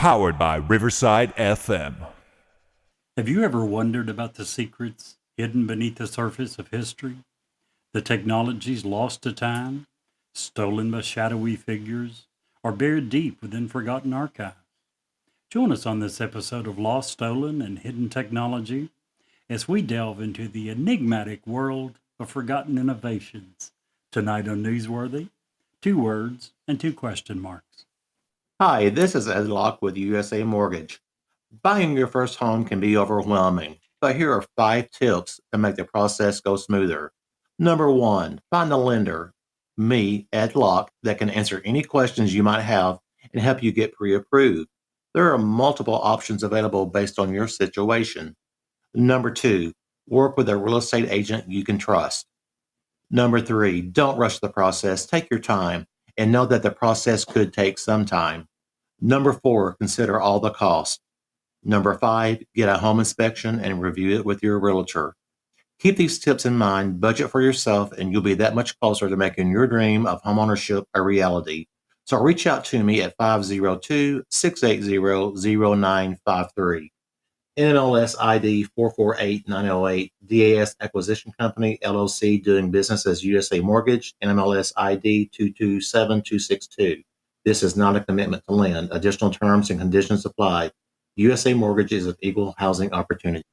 Powered by Riverside FM. Have you ever wondered about the secrets hidden beneath the surface of history? The technologies lost to time, stolen by shadowy figures, or buried deep within forgotten archives? Join us on this episode of Lost, Stolen, and Hidden Technology as we delve into the enigmatic world of forgotten innovations. Tonight on Newsworthy, 2 words and 2 question marks. Hi, this is Ed Locke with USA Mortgage. Buying your first home can be overwhelming, but here are 5 tips to make the process go smoother. Number 1, find a lender, me, Ed Locke, that can answer any questions you might have and help you get pre-approved. There are multiple options available based on your situation. Number 2, work with a real estate agent you can trust. Number 3, don't rush the process. Take your time and know that the process could take some time. Number 4, consider all the costs. Number 5, get a home inspection and review it with your realtor. Keep these tips in mind, budget for yourself, and you'll be that much closer to making your dream of homeownership a reality. So reach out to me at 502-680-0953. NMLS ID 448908, DAS Acquisition Company, LLC, doing business as USA Mortgage, NMLS ID 227262. This is not a commitment to lend. Additional terms and conditions apply. USA Mortgage is an equal housing opportunity.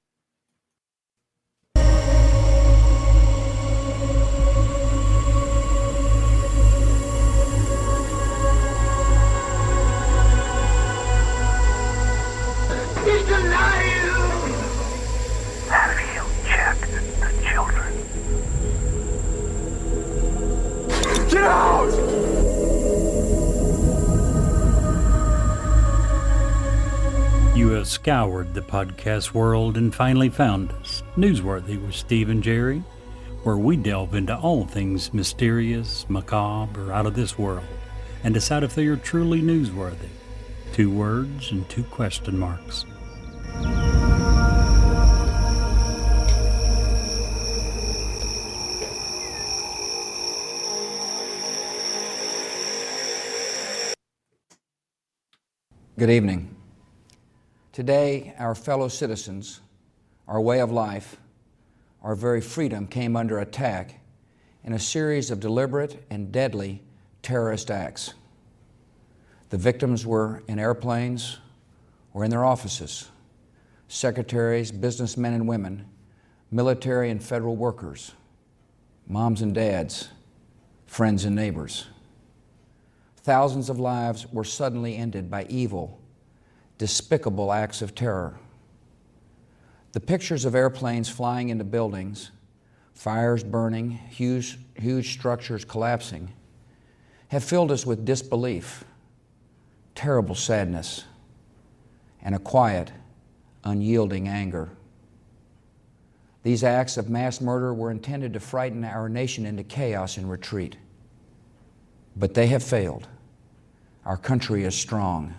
He's alive! Have you checked the children? Get out! You have scoured the podcast world and finally found us, Newsworthy with Steve and Jerry, where we delve into all things mysterious, macabre, or out of this world, and decide if they are truly newsworthy. 2 words and 2 question marks. Good evening. Today, our fellow citizens, our way of life, our very freedom came under attack in a series of deliberate and deadly terrorist acts. The victims were in airplanes or in their offices, secretaries, businessmen and women, military and federal workers, moms and dads, friends and neighbors. Thousands of lives were suddenly ended by evil, despicable acts of terror. The pictures of airplanes flying into buildings, fires burning, huge structures collapsing, have filled us with disbelief, terrible sadness, and a quiet, unyielding anger. These acts of mass murder were intended to frighten our nation into chaos and retreat. But they have failed. Our country is strong.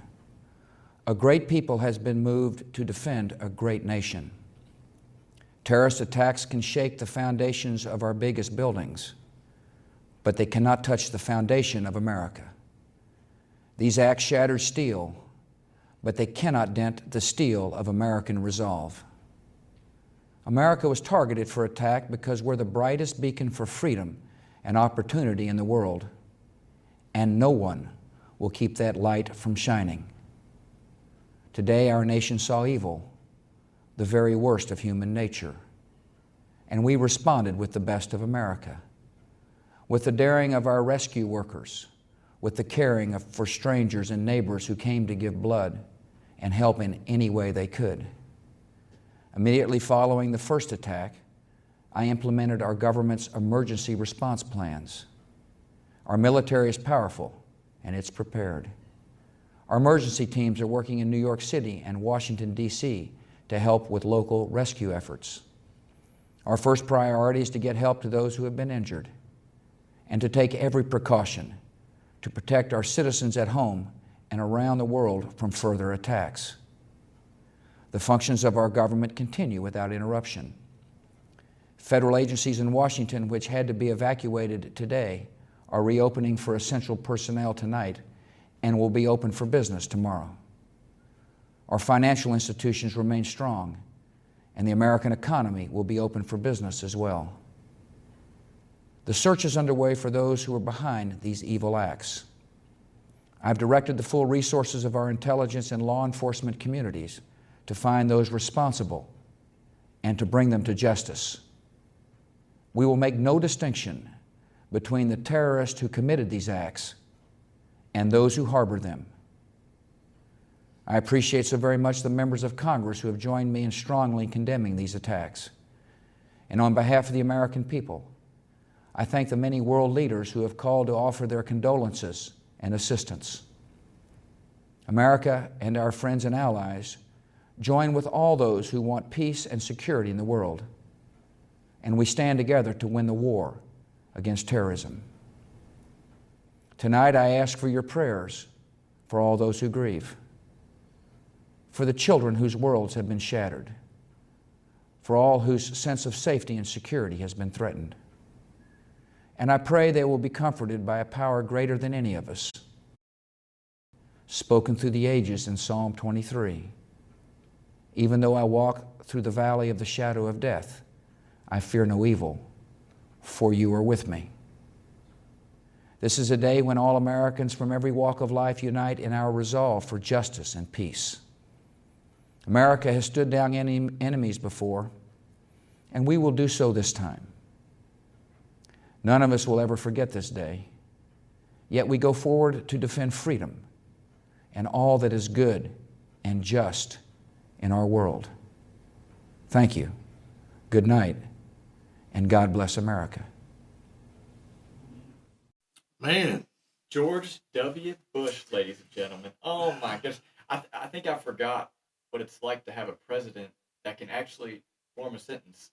A great people has been moved to defend a great nation. Terrorist attacks can shake the foundations of our biggest buildings, but they cannot touch the foundation of America. These acts shatter steel, but they cannot dent the steel of American resolve. America was targeted for attack because we're the brightest beacon for freedom and opportunity in the world, and no one will keep that light from shining. Today, our nation saw evil, the very worst of human nature, and we responded with the best of America, with the daring of our rescue workers, with the caring for strangers and neighbors who came to give blood and help in any way they could. Immediately following the first attack, I implemented our government's emergency response plans. Our military is powerful and it's prepared. Our emergency teams are working in New York City and Washington, D.C. to help with local rescue efforts. Our first priority is to get help to those who have been injured and to take every precaution to protect our citizens at home and around the world from further attacks. The functions of our government continue without interruption. Federal agencies in Washington, which had to be evacuated today, are reopening for essential personnel tonight and will be open for business tomorrow. our financial institutions remain strong, and the American economy will be open for business as well. The search is underway for those who are behind these evil acts. I've directed the full resources of our intelligence and law enforcement communities to find those responsible and to bring them to justice. We will make no distinction between the terrorists who committed these acts and those who harbor them. I appreciate so very much the members of Congress who have joined me in strongly condemning these attacks. And on behalf of the American people, I thank the many world leaders who have called to offer their condolences and assistance. America and our friends and allies join with all those who want peace and security in the world, and we stand together to win the war against terrorism. Tonight I ask for your prayers for all those who grieve, for the children whose worlds have been shattered, for all whose sense of safety and security has been threatened. And I pray they will be comforted by a power greater than any of us, spoken through the ages in Psalm 23. Even though I walk through the valley of the shadow of death, I fear no evil, for you are with me. This is a day when all Americans from every walk of life unite in our resolve for justice and peace. America has stood down enemies before, and we will do so this time. None of us will ever forget this day, yet we go forward to defend freedom and all that is good and just in our world. Thank you. Good night, and God bless America. Man, George W. Bush, ladies and gentlemen. Oh my gosh. I think I forgot what it's like to have a president that can actually form a sentence.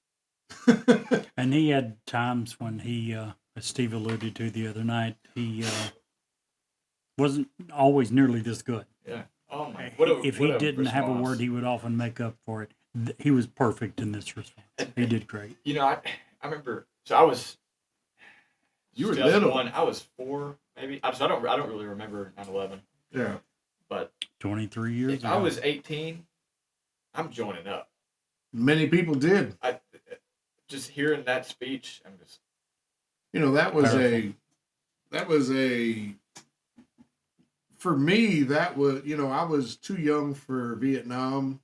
And he had times when he, as Steve alluded to the other night, he wasn't always nearly this good. Yeah. Oh my. If he didn't have a word, he would often make up for it. He was perfect in this response. He did great. You know, I remember. So I was. You were little. I was 4, maybe. I don't really remember 9/11. Yeah. But 23 years if ago. I was 18, I'm joining up. Many people did. Just hearing that speech, I'm just. You know, that was a. For me, that was, you know, I was too young for Vietnam,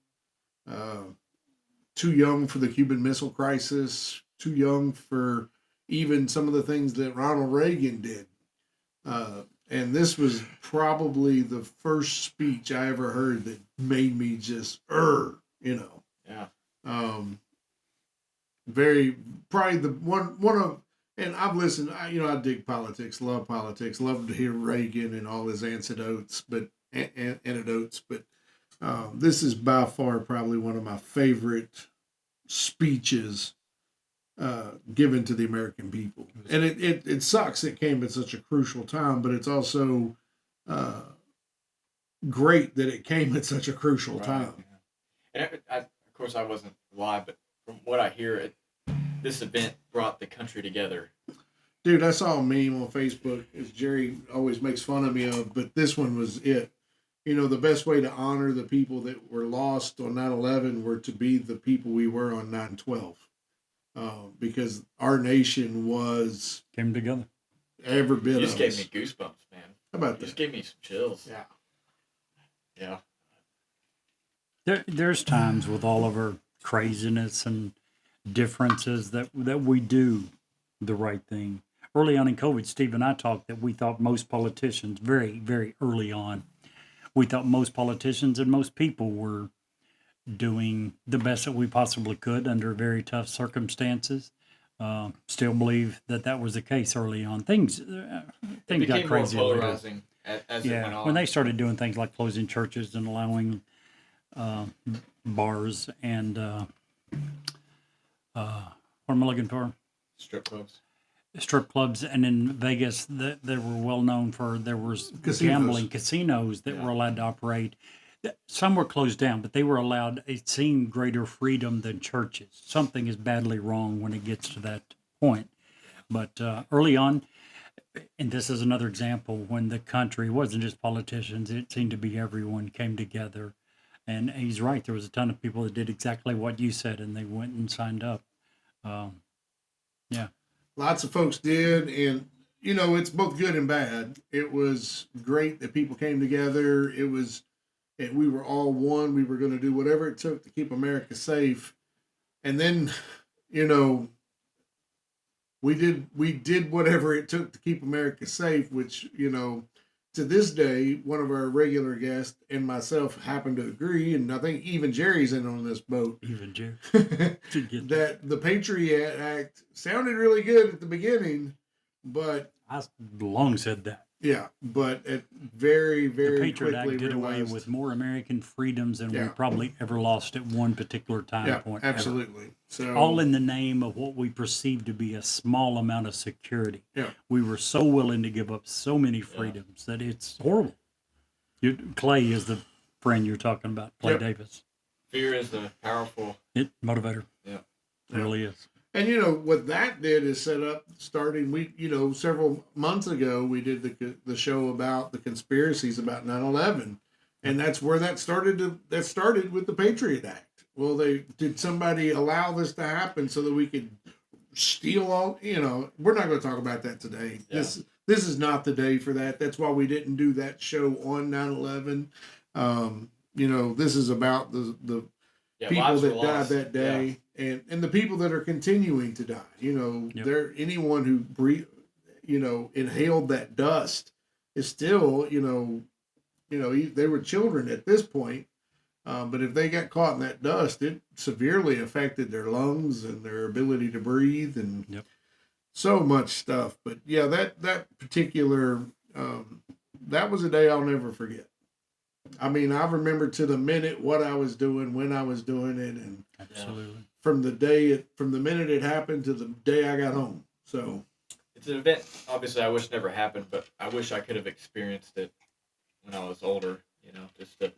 too young for the Cuban Missile Crisis, too young for even some of the things that Ronald Reagan did. And this was probably the first speech I ever heard that made me just, you know. Yeah. Probably the one of, and I've listened, I dig politics, love to hear Reagan and all his anecdotes, but this is by far probably one of my favorite speeches given to the American people. And it sucks it came at such a crucial time, but it's also great that it came at such a crucial time. Yeah. And of course, I wasn't live, but from what I hear, this event brought the country together. Dude, I saw a meme on Facebook, as Jerry always makes fun of me of, but this one was it. You know, the best way to honor the people that were lost on 9/11 were to be the people we were on 9/12. Because our nation came together. Every bit of You just gave us. me goosebumps, man. How about You that? just gave me some chills. Yeah. Yeah. There's times with all of our craziness and differences that we do the right thing. Early on in COVID, Steve and I talked that we thought most politicians, very, very early on, we thought most politicians and most people were doing the best that we possibly could under very tough circumstances. Still believe that was the case early on. Things It got became crazy more later. polarizing as it went on. When they started doing things like closing churches and allowing bars and what am I looking for? Strip clubs. Strip clubs, and in Vegas, they were well known for there was Casinos. gambling casinos that were allowed to operate. Some were closed down, but they were allowed. It seemed greater freedom than churches. Something is badly wrong when it gets to that point. But early on, and this is another example when the country wasn't just politicians; it seemed to be everyone came together And he's right. There was a ton of people that did exactly what you said, and they went and signed up. Yeah. Lots of folks did, and it's both good and bad. It was great that people came together. And we were all one. We were going to do whatever it took to keep America safe. And then, we did whatever it took to keep America safe, which, to this day, one of our regular guests and myself happen to agree, and I think even Jerry's in on this boat. Even Jerry. That the Patriot Act sounded really good at the beginning, but I long said that. yeah, but it very, very The Patriot quickly Act did away realized, with more American freedoms than we Yeah. probably ever lost at one particular time yeah, point. ever. absolutely. So All in the name of what we perceived to be a small amount of security. Yeah. We were so willing to give up so many freedoms that it's horrible. Clay is the friend you're talking about, Clay Yep. Davis. Fear is the powerful. Motivator. Yeah. It really is. And what that did is set up starting. We several months ago we did the show about the conspiracies about 9/11, and that's where that started. That started with the Patriot Act. Well, did somebody allow this to happen so that we could steal all? We're not going to talk about that today. Yeah. This is not the day for that. That's why we didn't do that show on 9/11. This is about the Yeah, people lives were that died lost. that day, and the people that are continuing to die. There anyone who inhaled that dust is still they were children at this point, but if they got caught in that dust, it severely affected their lungs and their ability to breathe and so much stuff. But yeah, that particular that was a day I'll never forget. I mean, I remember to the minute what I was doing, when I was doing it, and Absolutely. from the minute it happened to the day I got home. So It's an event, obviously, I wish never happened, but I wish I could have experienced it when I was older, just to.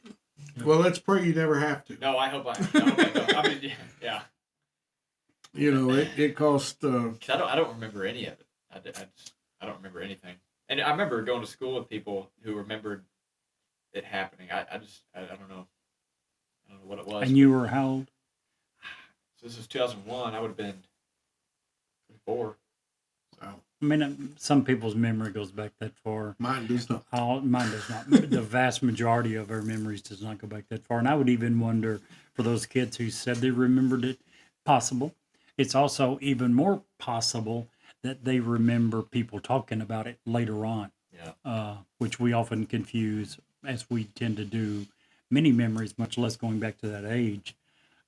well, let's pray you never have to. No, I hope I. No, okay, no, I mean, yeah. It cost. 'Cause I don't remember any of it. I don't remember anything. And I remember going to school with people who remembered it happening. I don't know. I don't know what it was. And you were how old? So this was 2001. I would have been 4. I mean, some people's memory goes back that far. Mine does not. Mine does not. The vast majority of our memories does not go back that far. And I would even wonder for those kids who said they remembered it, possible. It's also even more possible that they remember people talking about it later on, which we often confuse, as we tend to do many memories, much less going back to that age.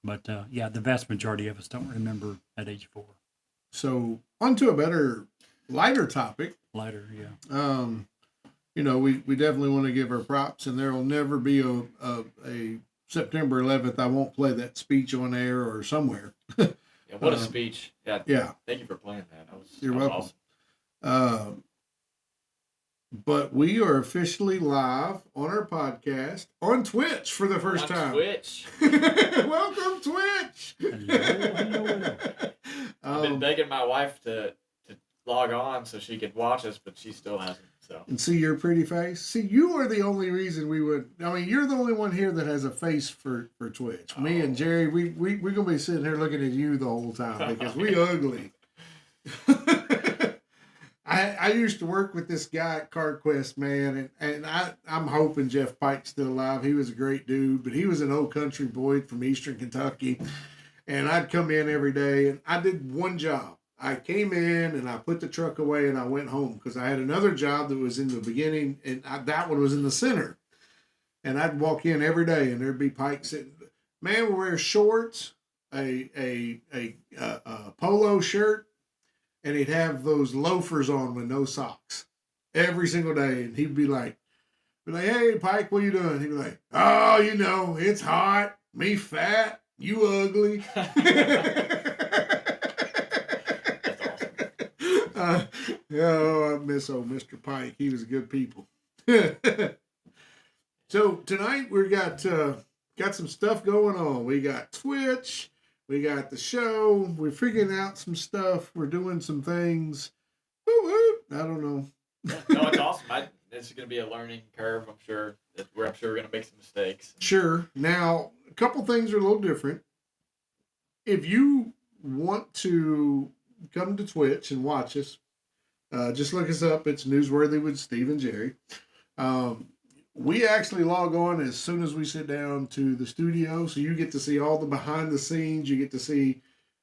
But the vast majority of us don't remember at age 4. So on to a better, lighter topic. Lighter, yeah. We definitely want to give her props, and there will never be a September 11th. I won't play that speech on air or somewhere. Yeah, what a speech. Yeah. Yeah. Thank you for playing that. You're that was welcome. awesome. But we are officially live on our podcast on Twitch for the first On time. Twitch. Welcome, Twitch. Hello. I've been begging my wife to log on so she could watch us, but she still hasn't. So. And see your pretty face. See, you are the only reason we would. I mean, you're the only one here that has a face for Twitch. Me and Jerry, we're gonna be sitting here looking at you the whole time because we ugly. I used to work with this guy at CarQuest, man, and I'm hoping Jeff Pike's still alive. He was a great dude, but he was an old country boy from Eastern Kentucky, and I'd come in every day, and I did one job. I came in and I put the truck away and I went home because I had another job that was in the beginning, and that one was in the center. And I'd walk in every day and there'd be Pike sitting. Man would wear shorts, a polo shirt, and he'd have those loafers on with no socks every single day. And he'd be like, hey, Pike, what you doing? He'd be like, oh, it's hot. Me fat. You ugly. I miss old Mr. Pike. He was good people. So tonight we got some stuff going on. We got Twitch. We got the show. We're figuring out some stuff. We're doing some things. Woo-woo. I don't know. No, it's awesome. this is going to be a learning curve. I'm sure we're going to make some mistakes. Sure. Now, a couple things are a little different. If you want to come to Twitch and watch us, just look us up. It's Newsworthy with Steve and Jerry. We actually log on as soon as we sit down to the studio, so you get to see all the behind the scenes. You get to see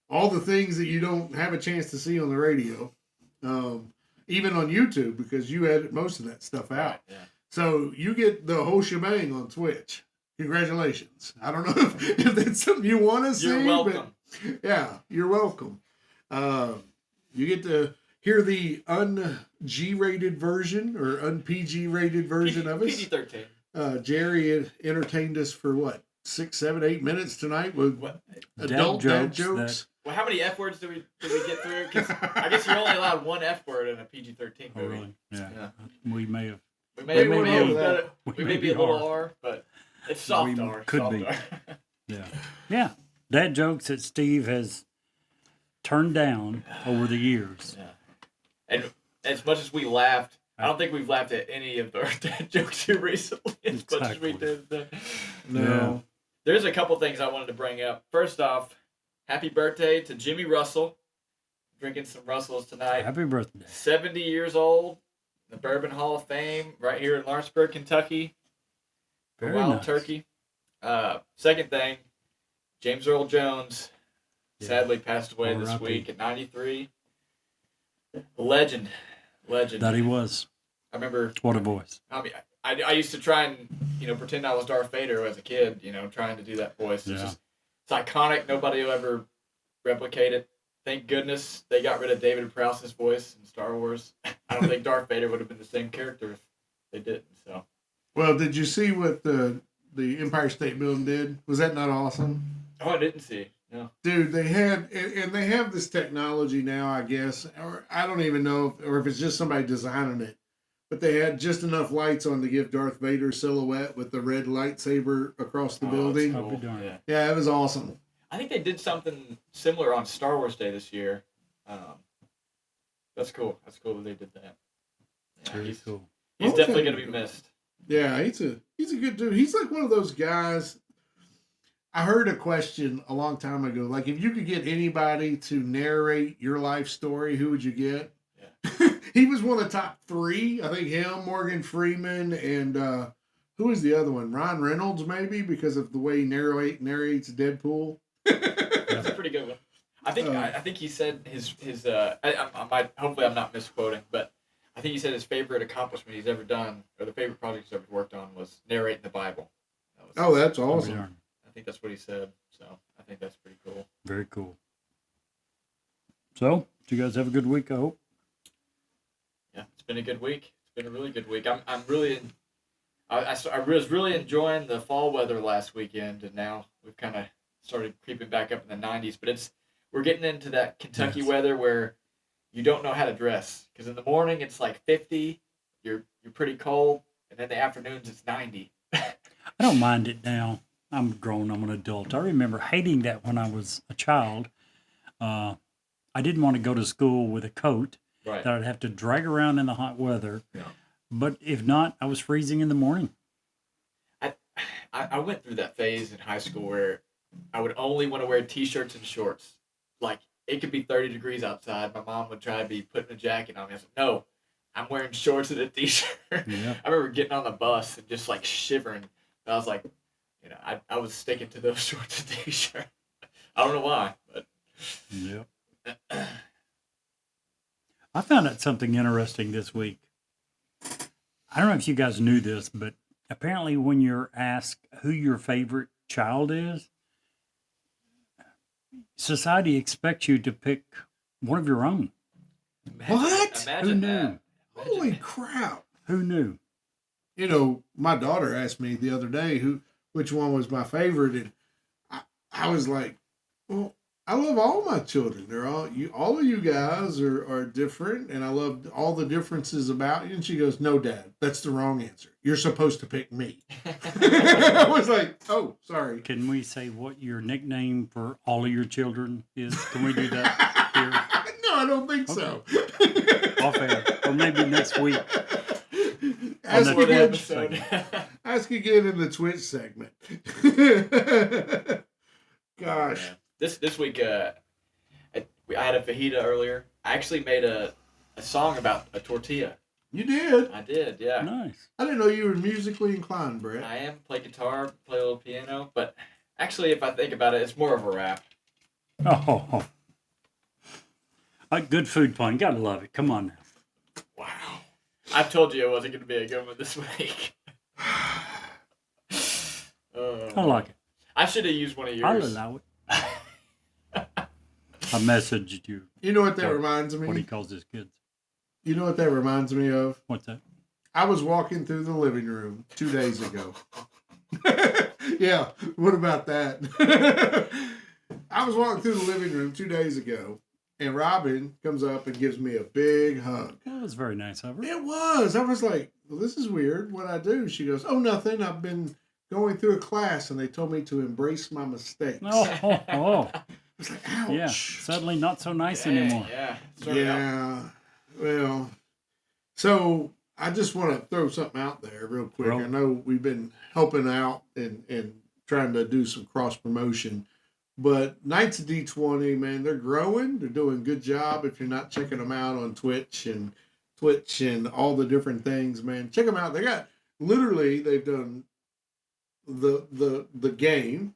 all the things that you don't have a chance to see on the radio, even on YouTube, because you edit most of that stuff out. Right, yeah. So you get the whole shebang on Twitch. Congratulations. I don't know if that's something you want to see. You're welcome. But yeah, you're welcome. You get to hear the un-G-rated version or un-PG-rated version of us. PG-13. Jerry entertained us for what, 6, 7, 8 minutes tonight with adult dad jokes. Well, how many F words did we get through? 'Cause I guess you're only allowed one F word in a PG-13 movie. Oh, really? Yeah. Yeah. We may have. We may be be a little R. R, but it's soft We R. could soft be. R. Yeah. Yeah. Dad jokes that Steve has turned down over the years. Yeah. And as much as we laughed, I don't think we've laughed at any of our dad jokes here recently as much as we did then. No. Yeah. There's a couple things I wanted to bring up. First off, happy birthday to Jimmy Russell. Drinking some Russells tonight. Happy birthday. 70 years old. The Bourbon Hall of Fame right here in Lawrenceburg, Kentucky. Very Wild nice. turkey. Second thing, James Earl Jones sadly passed away this R.I.P. week at 93. Legend. That he was. I remember. What a voice. I mean, I used to try and pretend I was Darth Vader as a kid. Trying to do that voice. It's iconic. Nobody will ever replicate it. Thank goodness they got rid of David Prowse's voice in Star Wars. I don't think Darth Vader would have been the same character if they didn't. So. Well, did you see what the Empire State Building did? Was that not awesome? Oh, I didn't see. No. Dude, they have this technology now, I guess, or I don't even know if it's just somebody designing it, but they had just enough lights on to give Darth Vader silhouette with the red lightsaber across the building. That's cool. Darn. Yeah, it was awesome. I think they did something similar on Star Wars Day this year. That's cool. That's cool that they did that. Yeah, Very cool. He's definitely going to be missed. Yeah, he's a good dude. He's like one of those guys. I heard a question a long time ago. Like, if you could get anybody to narrate your life story, who would you get? Yeah. He was one of the top 3. I think him, Morgan Freeman, and who was the other one? Ryan Reynolds, maybe, because of the way he narrates Deadpool. That's a pretty good one. I think he said his hopefully I'm not misquoting, but I think he said his favorite accomplishment he's ever done, or the favorite project he's ever worked on, was narrating the Bible. That's awesome. I think that's what he said. So I think that's pretty cool. Very cool. So, did you guys have a good week, I hope? Yeah, it's been a good week. It's been a really good week. I was really enjoying the fall weather last weekend, and now we've kind of started creeping back up in the 90s. But we're getting into that Kentucky weather where you don't know how to dress, because in the morning it's like 50, you're pretty cold, and then the afternoons it's 90. I don't mind it now. I'm grown. I'm an adult. I remember hating that when I was a child. I didn't want to go to school with a coat Right. that I'd have to drag around in the hot weather. Yeah. But if not, I was freezing in the morning. I went through that phase in high school where I would only want to wear T-shirts and shorts. Like, it could be 30 degrees outside. My mom would try to be putting a jacket on me. I said, no, I'm wearing shorts and a T-shirt. Yeah. I remember getting on the bus and just, like, shivering. And I was like, I was sticking to those shorts and T-shirt. I don't know why, but... Yep. I found out something interesting this week. I don't know if you guys knew this, but apparently when you're asked who your favorite child is, society expects you to pick one of your own. What? Imagine Who knew? that. Holy crap. Who knew? My daughter asked me the other day which one was my favorite, and I was like, well, I love all my children. They're all of you guys are different, and I love all the differences about you. And she goes, no, Dad, that's the wrong answer. You're supposed to pick me. I was like, oh, sorry. Can we say what your nickname for all of your children is? Can we do that here? No, I don't think so. Off air. Or maybe next week. Ask the again, episode. ask again in the Twitch segment. Gosh. Yeah. This week, I had a fajita earlier. I actually made a song about a tortilla. You did? I did, yeah. Nice. I didn't know you were musically inclined, Brett. I am. Play guitar, play a little piano, but actually, if I think about it, it's more of a rap. Oh. A good food pun. Gotta love it. Come on now. Wow. I told you it wasn't going to be a good one this week. I like it. I should have used one of I'll yours. allow it. I messaged you You know what that reminds me? what he calls his kids. You know what that reminds me of? What's that? I was walking through the living room 2 days ago. Yeah, what about that? I was walking through the living room 2 days ago, and Robin comes up and gives me a big hug. That was very nice of her. It was. I was like, well, this is weird. What I do? She goes, oh, nothing. I've been going through a class, and they told me to embrace my mistakes. Oh. I was like, ouch. Yeah, suddenly not so nice Dang, anymore. Yeah. Yeah. Well, so I just want to throw something out there real quick. Bro. I know we've been helping out and trying to do some cross promotion, but Knights of D20, man, they're growing. They're doing a good job. If you're not checking them out on Twitch and all the different things, man, check them out. They got literally they've done the game.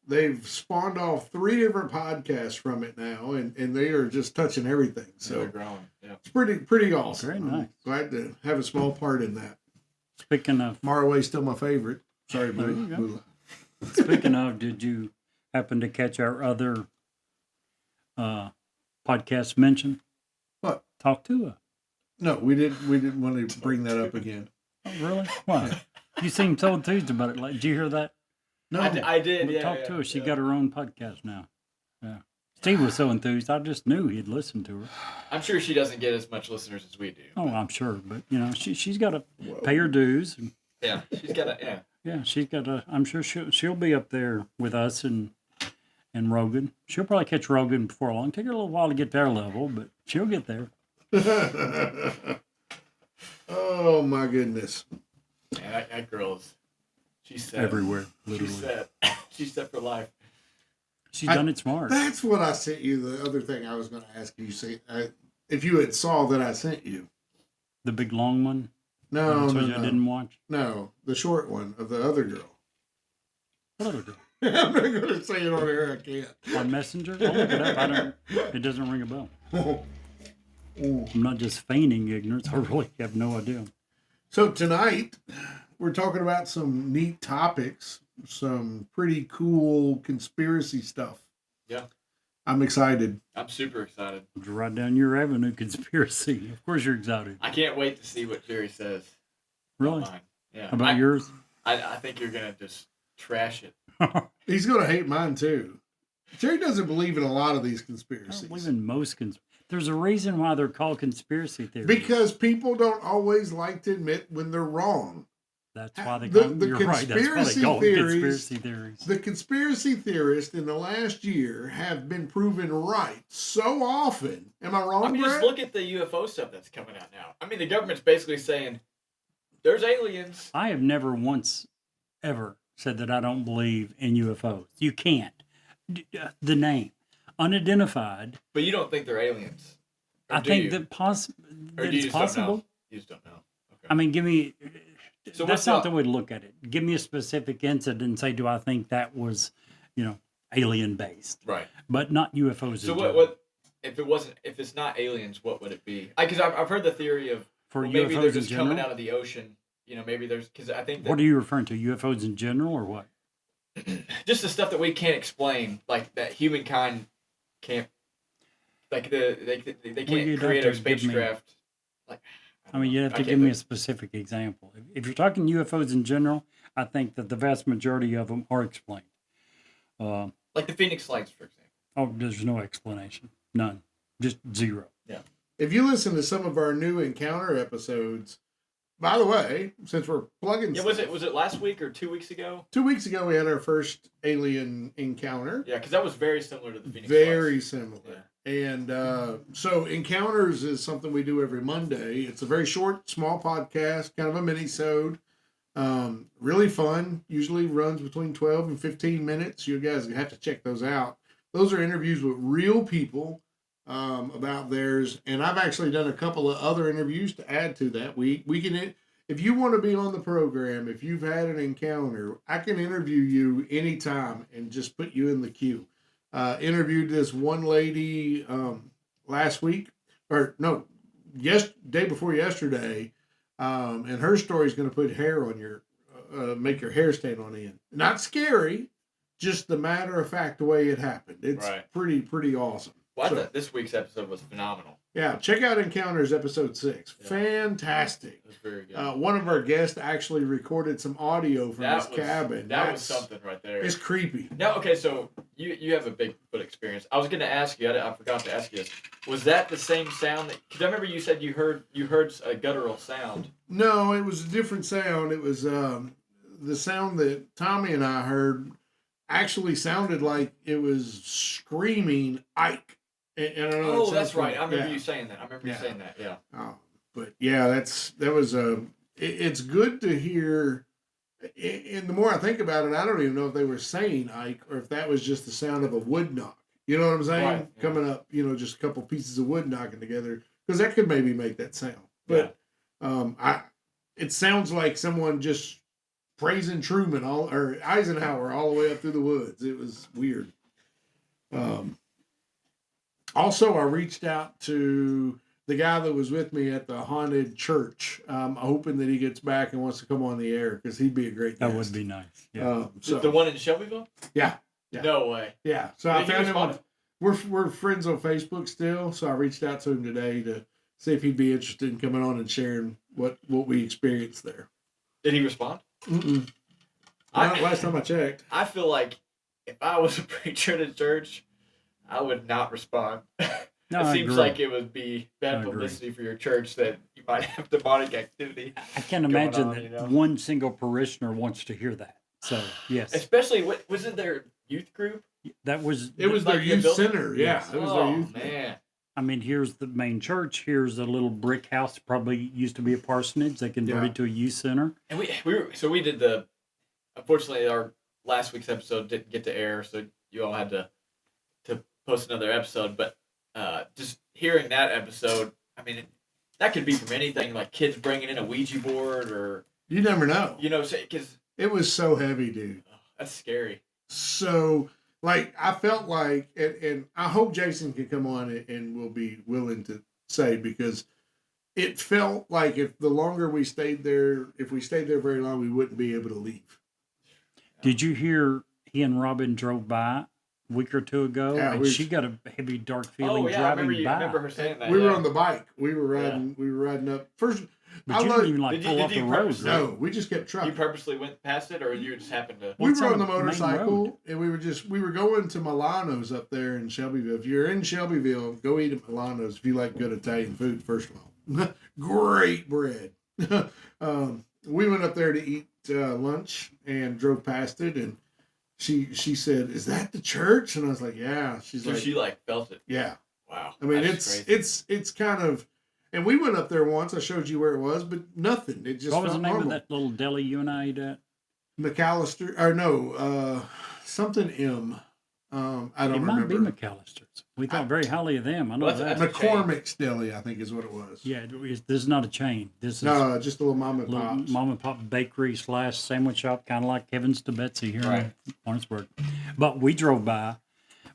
They've spawned off 3 different podcasts from it now, and they are just touching everything. So they're growing. Yeah. it's pretty awesome. Very nice. I'm glad to have a small part in that. Speaking of, Marway's still my favorite. Sorry, There you Boo. did you happen to catch our other podcast mention? What? Talk to her. No, we didn't want to bring that up again. Oh, really? Why? You seem so enthused about it. Like, did you hear that? No, I did, We yeah. talked to her. She yeah. got her own podcast now. Yeah. Steve was so enthused. I just knew he'd listen to her. I'm sure she doesn't get as much listeners as we do. Oh, I'm sure. But, she's got to pay her dues. And, Yeah, she's got a, yeah. yeah, she's got to, I'm sure she'll be up there with us and Rogan. She'll probably catch Rogan before long. Take her a little while to get their level, but she'll get there. Oh my goodness. Man, that girl is, she's set. Everywhere, literally. She's set. She's set for life. She's done it smart. That's what I sent you. The other thing I was going to ask you, if you had saw that I sent you. The big long one? No, I no. didn't watch. No, the short one of the other girl. What other girl? I'm not going to say it on air. I can't. On Messenger? I'll look it up. It doesn't ring a bell. I'm not just feigning ignorance. I really have no idea. So tonight, we're talking about some neat topics, some pretty cool conspiracy stuff. Yeah. I'm excited. I'm super excited. Right down your avenue, conspiracy. Of course you're excited. I can't wait to see what Jerry says. Really? Mine. Yeah. About yours? I think you're going to just trash it. He's going to hate mine too. Jerry doesn't believe in a lot of these I conspiracies. don't believe in most There's a reason why they're called conspiracy theories. Because people don't always like to admit when they're wrong. That's why they The- call the you're right. That's why they conspiracy call them theories- conspiracy theories. The conspiracy theorists in the last year have been proven right so often. Am I wrong, I mean, just Brett? look at the UFO stuff that's coming out now. I mean, the government's basically saying there's aliens. I have never once ever said that I don't believe in UFOs. You can't. The name, unidentified. But you don't think they're aliens? Or I do think you? that Or that do you it's just don't know? possible. You just don't know. Okay. I mean, give me. So That's what's not up? the way to look at it. Give me a specific incident and say, do I think that was, alien based? Right. But not UFOs. So in what? general. What if it's not aliens? What would it be? Because I've heard the theory of For maybe UFOs they're in just general? coming out of the ocean. Maybe there's because I think that What are you referring to? UFOs in general or what? just the stuff that we can't explain, like that humankind can't, like they can't you'd create have a to give me- spacecraft. Like, I mean, you have to can't give me a think- specific example. If you're talking UFOs in general, I think that the vast majority of them are explained. like the Phoenix Lights, for example. Oh, there's no explanation. None. Just zero. If you listen to some of our new encounter episodes, by the way, since we're plugging, Yeah, was it last week or 2 weeks ago? 2 weeks ago we had our first alien encounter. Yeah, because that was very similar to the Phoenix. Very Lights. similar. Yeah. And so encounters is something we do every Monday. It's a very short, small podcast, kind of a mini-sode. Really fun. Usually runs between 12 and 15 minutes. You guys have to check those out. Those are interviews with real people about theirs. And I've actually done a couple of other interviews to add to that. We can, if you want to be on the program, if you've had an encounter, I can interview you anytime and just put you in the queue. Interviewed this one lady last week, or no, day before yesterday, and her story is going to put hair on your, make your hair stand on end. Not scary, just the matter of fact the way it happened. It's pretty awesome. Well, I thought this week's episode was phenomenal. Yeah, check out Encounters episode 6. Yeah. Fantastic. It was very good. One of our guests actually recorded some audio from his cabin. That was something right there. It's creepy. Now, okay, so you have a Bigfoot experience. I was going to ask you, I forgot to ask you this. Was that the same sound? Because I remember you said you heard a guttural sound. No, it was a different sound. It was the sound that Tommy and I heard actually sounded like it was screaming Ike. And I know that's right. I remember you saying that. Yeah. But yeah, it's good to hear. And the more I think about it, I don't even know if they were saying Ike or if that was just the sound of a wood knock. You know what I'm saying? Right, yeah. Coming up, just a couple pieces of wood knocking together, because that could maybe make that sound. But it sounds like someone just praising Truman or Eisenhower all the way up through the woods. It was weird. Also, I reached out to the guy that was with me at the haunted church, hoping that he gets back and wants to come on the air, because he'd be a great guest. That would be nice. Yeah. The one in Shelbyville? Yeah. No way. Yeah. So I found him we're friends on Facebook still, so I reached out to him today to see if he'd be interested in coming on and sharing what we experienced there. Did he respond? Mm-mm. Last time I checked. I feel like if I was a preacher at a church, I would not respond. No, it seems like it would be bad publicity for your church that you might have demonic activity. I can't imagine that one single parishioner wants to hear that. So, yes. Especially, was it their youth group? It was their youth center. Yeah. Yes. It was their youth man. I mean, here's the main church. Here's a little brick house. Probably used to be a parsonage. They converted to a youth center. And we did unfortunately, our last week's episode didn't get to air, so you all had to post another episode. But just hearing that episode, I mean, that could be from anything, like kids bringing in a Ouija board, or you never know. Because it was so heavy, dude. That's scary. So, I felt like, and I hope Jason can come on and will be willing to say, because it felt like if we stayed there very long, we wouldn't be able to leave. Did you hear he and Robin drove by a week or two ago? Yeah, and she got a heavy, dark feeling driving by. I remember her saying that. We were on the bike. We were riding up. First, but you didn't even pull off the road. Right? No, we just kept trucking. You purposely went past it, or you just happened to? We were on the motorcycle, and we were going to Milano's up there in Shelbyville. If you're in Shelbyville, go eat at Milano's if you like good Italian food, first of all. Great bread. We went up there to eat lunch and drove past it, and she said, "Is that the church?" And I was like, "Yeah." She's so like, she felt it. Yeah. Wow. I mean, it's kind of, and we went up there once. I showed you where it was, but nothing. It just what was the name normal. of that little deli you and I ate at? McAllister, or no, something M. I don't remember. It might be McAllister's. We thought very highly of them. I know that. McCormick's Deli, I think, is what it was. Yeah, this is not a chain. This is just a little mom and pop bakery / sandwich shop, kind of like Kevin's to Betsy here in Lawrenceburg. But we drove by.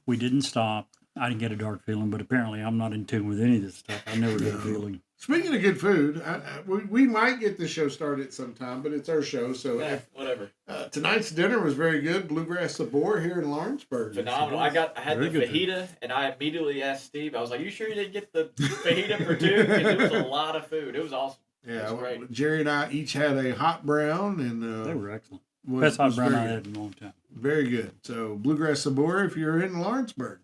We didn't stop. I didn't get a dark feeling, but apparently I'm not in tune with any of this stuff. I never get a feeling. Speaking of good food, we might get the show started sometime, but it's our show, so whatever. Tonight's dinner was very good. Bluegrass Sabor here in Lawrenceburg. Phenomenal. I had the fajita, and I immediately asked Steve. I was like, "You sure you didn't get the fajita for two? Because it was a lot of food. It was awesome. Yeah, it was great. Jerry and I each had a hot brown, and they were excellent. Best hot brown I had in a long time. Very good. So Bluegrass Sabor, if you're in Lawrenceburg.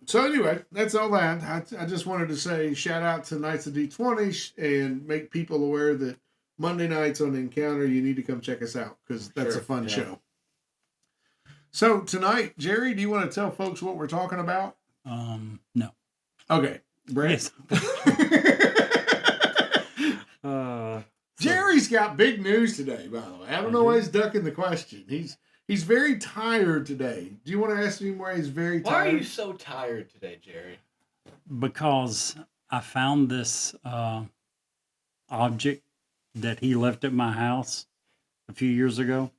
So anyway, that's all that. I just wanted to say shout out to Knights of D20 and make people aware that Monday nights on Encounter, you need to come check us out because that's a fun show. So tonight, Jerry, do you want to tell folks what we're talking about? No. Okay. Brett? Yes. Jerry's got big news today, by the way. I don't know why he's ducking the question. He's very tired today. Do you want to ask him why he's very tired? Why are you so tired today, Jerry? Because I found this object that he left at my house a few years ago.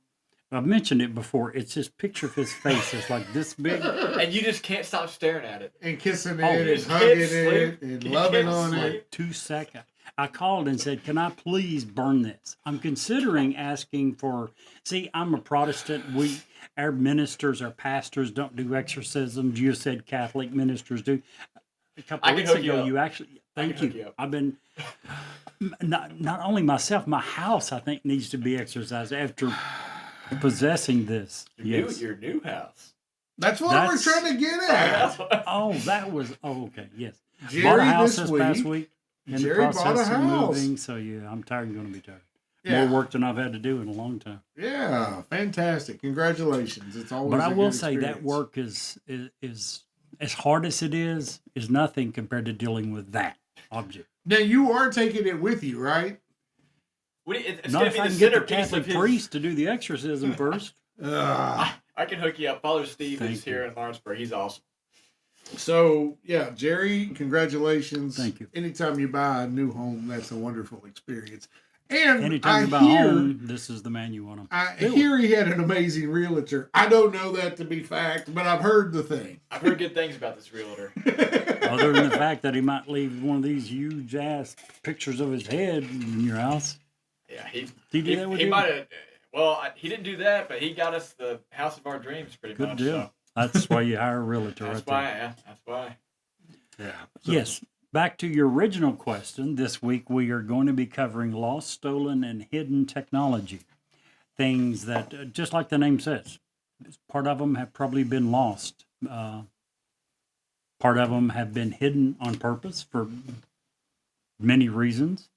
I've mentioned it before. It's this picture of his face. It's like this big. And you just can't stop staring at it. And kissing it Oh, and just hugging can't sleep. it and You loving can't on sleep. it. 2 seconds. I called and said, can I please burn this? I'm considering asking for, see, I'm a Protestant. Our ministers, our pastors don't do exorcisms. You said Catholic ministers do. A couple I of can weeks hook you ago, up. you actually, thank hook you. you up. I've been, not only myself, my house, I think, needs to be exorcised after possessing this. Your new house. That's what we're trying to get at. Oh, that was, okay, yes. Jerry Bought a house this this past week. week. In the Jerry bought a process of house. moving, so yeah, I'm tired and going to be tired. Yeah. More work than I've had to do in a long time. Yeah, fantastic. Congratulations. It's always But I a will good say that experience. work is as hard as it is nothing compared to dealing with that object. Now, you are taking it with you, right? It's Not going if to I be the can get the centerpiece Catholic of his... priest to do the exorcism first. I can hook you up. Father Steve Thank is you. here in Lawrenceburg. He's awesome. So, yeah, Jerry, congratulations. Thank you. Anytime you buy a new home, that's a wonderful experience. And Anytime you buy a home, this is the man you want to I hear he had an amazing realtor. I don't know that to be fact, but I've heard the thing. I've heard good things about this realtor. Other than the fact that he might leave one of these huge ass pictures of his head in your house. Yeah, Did he do that with you? might have. Well, he didn't do that, but he got us the house of our dreams, pretty Good much. deal. So That's why you hire a realtor that's right there. why. Yeah, that's why. Yeah. Yes. Back to your original question. This week we are going to be covering lost, stolen, and hidden technology. Things that, just like the name says, part of them have probably been lost. Part of them have been hidden on purpose for many reasons.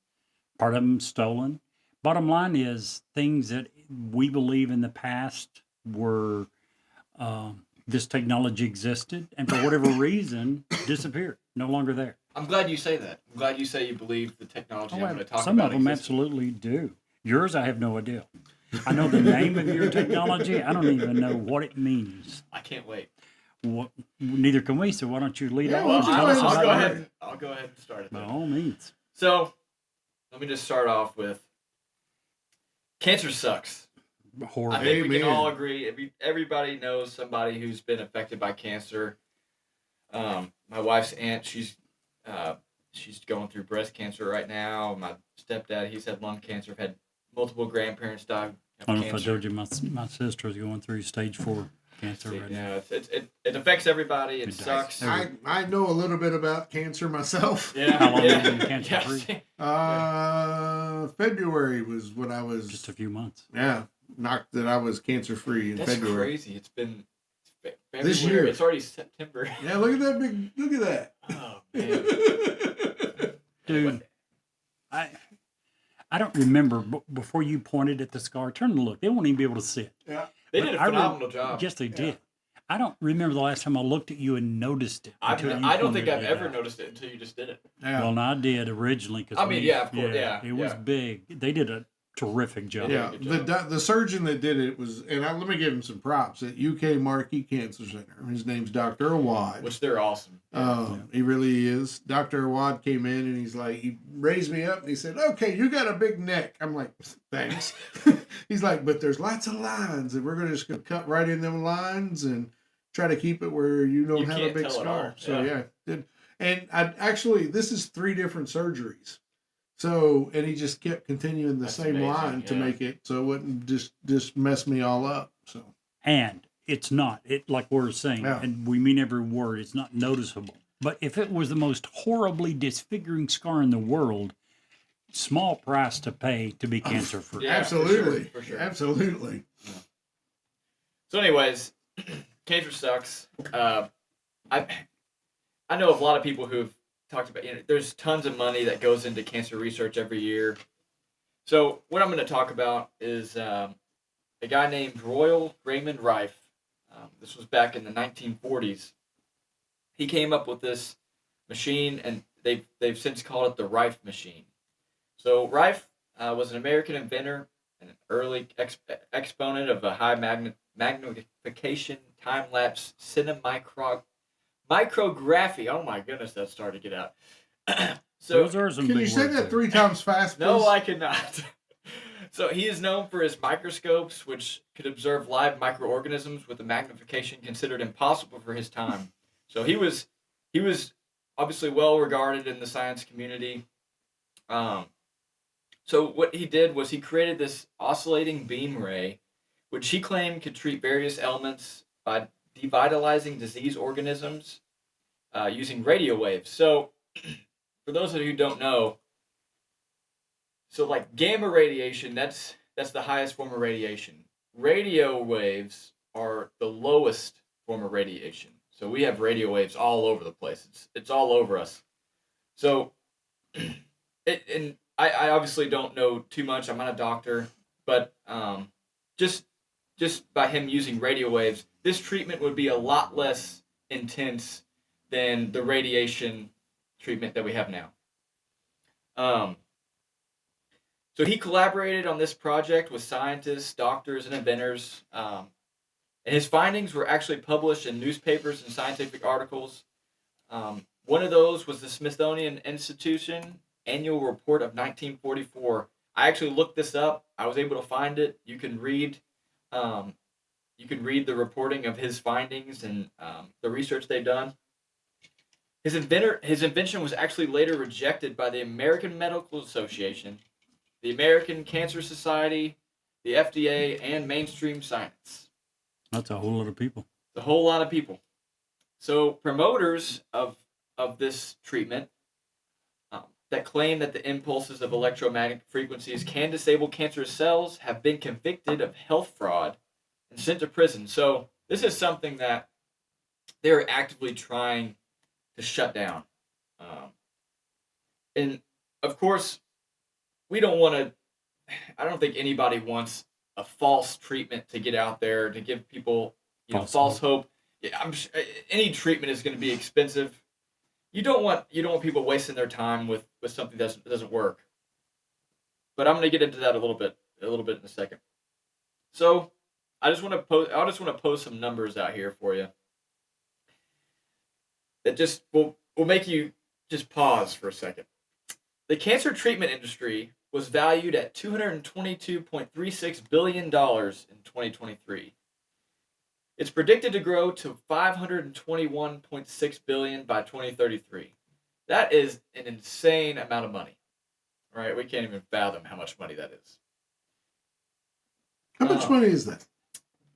Part of them stolen. Bottom line is things that we believe in the past were this technology existed, and for whatever reason, disappeared. No longer there. I'm glad you say that. I'm glad you say you believe the technology I'm going to talk Some about of them existed. absolutely do. Yours, I have no idea. I know the name of your technology. I don't even know what it means. I can't wait. Neither can we. So why don't you lead Yeah, off? well, and tell I'll us go about ahead. it? I'll go ahead and start it. By Then. all means. So, let me just start off with cancer sucks. Horrible. I think we can Amen. all agree. Everybody knows somebody who's been affected by cancer. My wife's aunt, she's going through breast cancer right now. My stepdad, he's had lung cancer. I've had multiple grandparents die of I don't know if I cancer. told you my sister is going through stage 4 cancer right now. Yeah, it affects everybody. It It does. sucks. I know a little bit about cancer myself. Yeah, How long yeah, have you been cancer yeah. free? February was when I was Just a few months. knocked that I was cancer free in That's February. crazy. It's been February. This year. It's already September. Yeah, look at that big. Look at that. Oh man. Dude, I don't remember before you pointed at the scar. Turn and look. They won't even be able to see it. Yeah. They But did a I phenomenal job. Yes, they did. I don't remember the last time I looked at you and noticed it. I until you don't think pointed I've it ever out. noticed it until you just did it. Yeah. Well, no, I did originally. Cause I mean, yeah, of course, yeah, It was yeah. big. They did a terrific job. Yeah, Good the surgeon that did it was, and let me give him some props at UK Marquis Cancer Center. His name's Dr. Awad. Which they're awesome. He really is. Dr. Awad came in and he's like, he raised me up and he said, "Okay, you got a big neck." I'm like, "Thanks." He's like, "But there's lots of lines, and we're just gonna cut right in them lines and try to keep it where you don't You have a can't big tell at scar." all. So Yeah. did. And I actually, this is 3 different surgeries. So, and he just kept continuing the That's same amazing, line to yeah. make it so it wouldn't just mess me all up. So, And it's not, like we're saying, Yeah. and we mean every word, it's not noticeable. But if it was the most horribly disfiguring scar in the world, small price to pay to be cancer free. Yeah, absolutely. for sure. Absolutely. So, anyways, cancer sucks. I know of a lot of people who've talked about, there's tons of money that goes into cancer research every year. So what I'm going to talk about is a guy named Royal Raymond Rife. This was back in the 1940s. He came up with this machine, and they've since called it the Rife machine. So Rife was an American inventor and an early exponent of a high magnification time-lapse micrography. Oh my goodness, that's starting to get out. So Those are some Can big you say words that there. 3 times fast, please? no, I cannot. So he is known for his microscopes, which could observe live microorganisms with a magnification considered impossible for his time. So he was obviously well regarded in the science community. So what he did was he created this oscillating beam ray, which he claimed could treat various ailments by devitalizing disease organisms using radio waves. So for those of you who don't know, so like gamma radiation, that's the highest form of radiation. Radio waves are the lowest form of radiation. So we have radio waves all over the place. It's all over us. So and I obviously don't know too much. I'm not a doctor, but just by him using radio waves, this treatment would be a lot less intense than the radiation treatment that we have now. So he collaborated on this project with scientists, doctors, and inventors. And his findings were actually published in newspapers and scientific articles. One of those was the Smithsonian Institution Annual Report of 1944. I actually looked this up. I was able to find it. You can read the reporting of his findings and the research they've done. His invention was actually later rejected by the American Medical Association, the American Cancer Society, the FDA, and mainstream science. That's a whole lot of people. A whole lot of people. So promoters of this treatment that claim that the impulses of electromagnetic frequencies can disable cancerous cells have been convicted of health fraud and sent to prison. So this is something that they're actively trying to shut down. And of course, we don't want to, I don't think anybody wants a false treatment to get out there to give people false hope. Yeah, any treatment is going to be expensive. You don't want people wasting their time with something that doesn't work. But I'm going to get into that a little bit in a second. So I just want to post some numbers out here for you that just will make you just pause for a second. The cancer treatment industry was valued at $222.36 billion in 2023. It's predicted to grow to $521.6 billion by 2033. That is an insane amount of money, right? We can't even fathom how much money that is. How much money is that?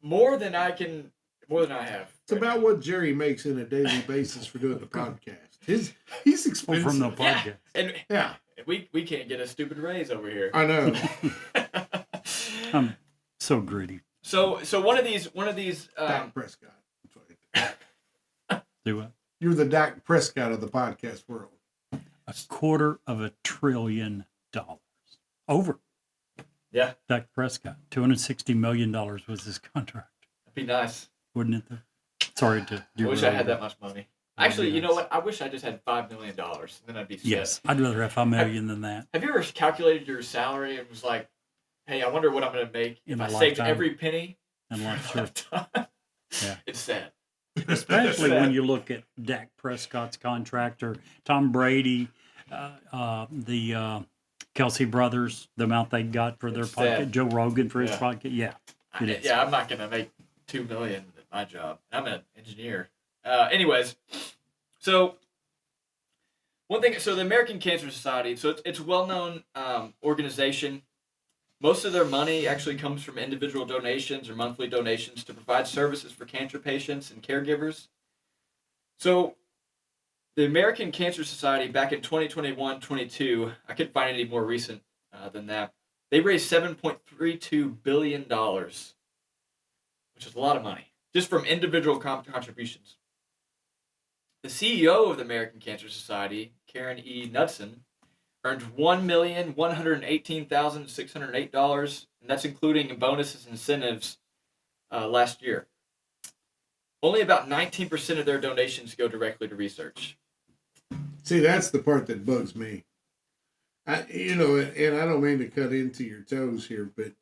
More than I have. It's about what Jerry makes in a daily basis for doing the podcast. He's expensive. From the podcast. Yeah. We can't get a stupid raise over here. I know. I'm so greedy. So one of these Dak Prescott. Do what? You're the Dak Prescott of the podcast world. $250 billion. Over. Yeah. Dak Prescott. $260 million was his contract. That'd be nice. Wouldn't it though? Sorry to I wish I had that much money. Actually, you know what? I wish I just had $5 million. Then I'd be set. Yes, I'd rather have $5 million than that. Have you ever calculated your salary and was like, hey, I wonder what I'm going to make if I saved every penny? And sure. Yeah. It's sad. Especially when you look at Dak Prescott's contract or Tom Brady, the Kelsey brothers, the amount they got for their podcast, Joe Rogan for his podcast. Yeah, it is. Yeah, I'm not going to make $2 million at my job. I'm an engineer. Anyways, so one thing, so the American Cancer Society, so it's a well-known organization. Most of their money actually comes from individual donations or monthly donations to provide services for cancer patients and caregivers. So the American Cancer Society back in 2021-22, I couldn't find any more recent than that. They raised $7.32 billion, which is a lot of money, just from individual contributions. The CEO of the American Cancer Society, Karen E. Knudsen, earned $1,118,608, and that's including bonuses and incentives last year. Only about 19% of their donations go directly to research. See, that's the part that bugs me. And I don't mean to cut into your toes here, but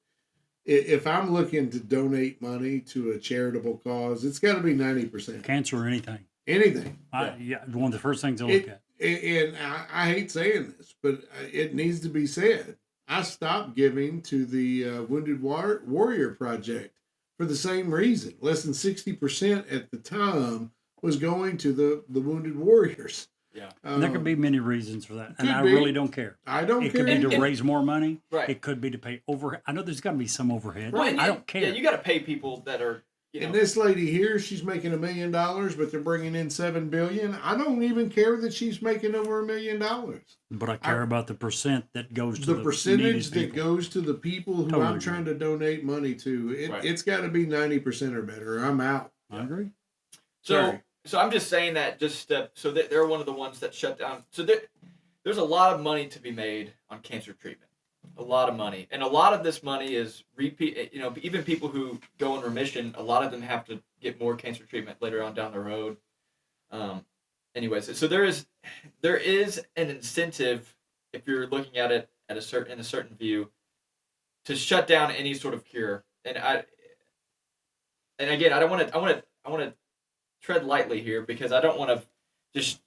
if I'm looking to donate money to a charitable cause, it's got to be 90%. Cancer or anything. Anything. One of the first things I look at. And I hate saying this, but it needs to be said. I stopped giving to the Wounded Warrior Project for the same reason. Less than 60% at the time was going to the Wounded Warriors. Yeah. There could be many reasons for that, and I really don't care. I don't care. It could be to raise more money. Right. It could be to pay overhead. I know there's got to be some overhead. Right. I don't care. Yeah, you got to pay people that are. And this lady here, she's making $1 million, but they're bringing in $7 billion. I don't even care that she's making over $1 million. But I care about the percent that goes to the percentage that people. goes to the people who Totally I'm trying to donate money to. It's got to be 90% or better. I'm out. I agree. So I'm just saying that so that they're one of the ones that shut down. So there's a lot of money to be made on cancer treatment. A lot of money. And a lot of this money is repeat, even people who go in remission, a lot of them have to get more cancer treatment later on down the road. Anyways, so there is an incentive, if you're looking at it in a certain view, to shut down any sort of cure. And again, I want to tread lightly here, because I don't want to just,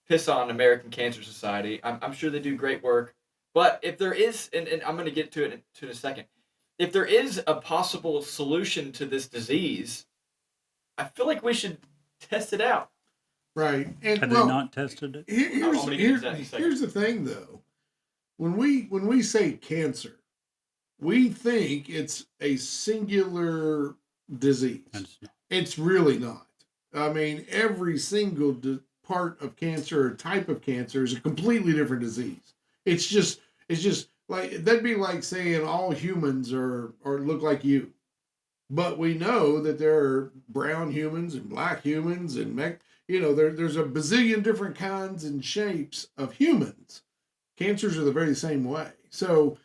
piss on American Cancer Society. I'm sure they do great work. But if there is, and I'm going to get to it in a second, if there is a possible solution to this disease, I feel like we should test it out. Right. And Have they not tested it? Here's the thing, though. When we say cancer, we think it's a singular disease. It's really not. I mean, every single part of cancer or type of cancer is a completely different disease. It's just like, that'd be like saying all humans are look like you. But we know that there are brown humans and black humans and there's a bazillion different kinds and shapes of humans. Cancers are the very same way. So,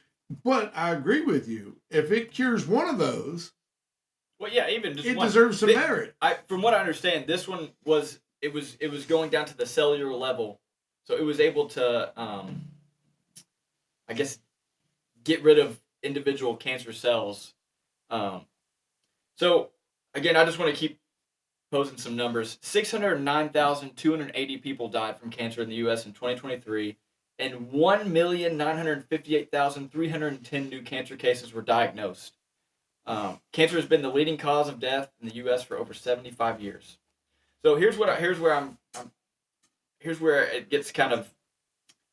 but I agree with you. If it cures one of those, well, yeah, even just it one, deserves some merit. From what I understand, this one was going down to the cellular level, so it was able to, I guess, get rid of individual cancer cells. So again, I just want to keep posing some numbers. 609,280 people died from cancer in the U.S. in 2023, and 1,958,310 new cancer cases were diagnosed. Cancer has been the leading cause of death in the U.S. for over 75 years. So here's where it gets kind of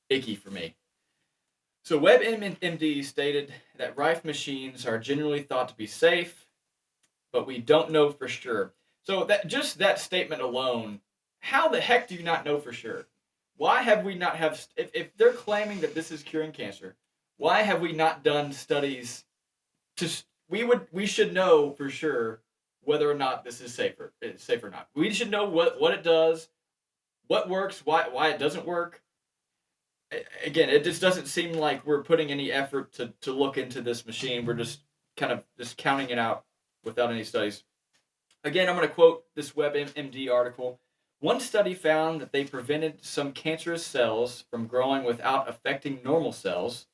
icky for me. So WebMD stated that Rife machines are generally thought to be safe, but we don't know for sure. So that statement alone, how the heck do you not know for sure? Why have we not if they're claiming that this is curing cancer, why have we not done studies we should know for sure whether or not this is safe or not. We should know what it does, what works, why it doesn't work. Again, it just doesn't seem like we're putting any effort to look into this machine. We're just kind of just counting it out without any studies. Again, I'm going to quote this WebMD article. One study found that they prevented some cancerous cells from growing without affecting normal cells,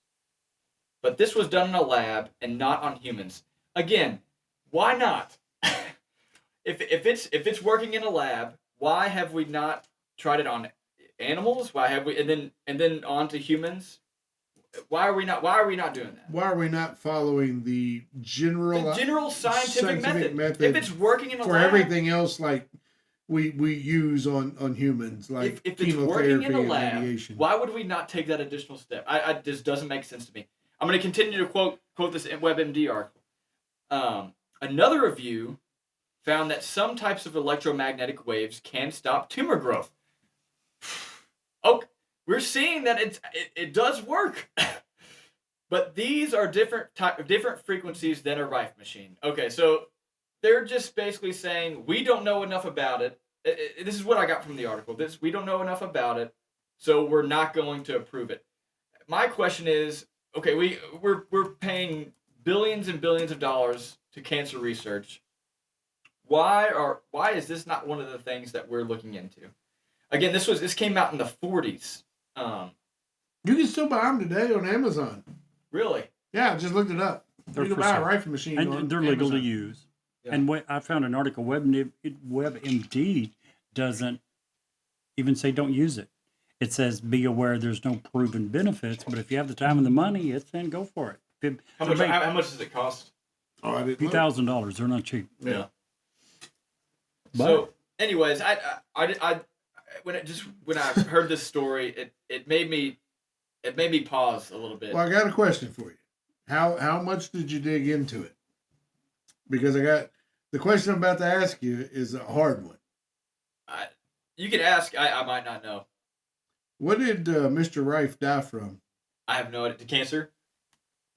but this was done in a lab and not on humans. Again, why not? If it's working in a lab, why have we not tried it on animals? Why have we and then on to humans? Why are we not doing that? Why are we not following the general scientific method? If it's working in a for lab, everything else, like we use on humans, like if it's working in a lab, radiation. Why would we not take that additional step? I just doesn't make sense to me. I'm going to continue to quote this WebMD article. Another review found that some types of electromagnetic waves can stop tumor growth. Okay, we're seeing that it does work, but these are different frequencies than a Rife machine. Okay, so they're just basically saying we don't know enough about it, this is what I got from the article. We don't know enough about it, so we're not going to approve it. My question is, okay, we're paying billions and billions of dollars to cancer research. Why is this not one of the things that we're looking into? Again, this came out in the 40s. You can still buy them today on Amazon. Really? Yeah, I just looked it up. They're You can for buy a sale. rifle machine on And they're legal to Amazon. use. Yeah. And I found an article, WebMD doesn't even say don't use it. It says be aware there's no proven benefits, but if you have the time and the money, then go for it. How much does it cost? Oh, I didn't $few look. $1,000. They're not cheap. Yeah. But So, anyways, when I heard this story, it made me pause a little bit. Well, I got a question for you. How much did you dig into it? Because the question I'm about to ask you is a hard one. You can ask. I might not know. What did Mr. Rife die from? I have no idea. Cancer?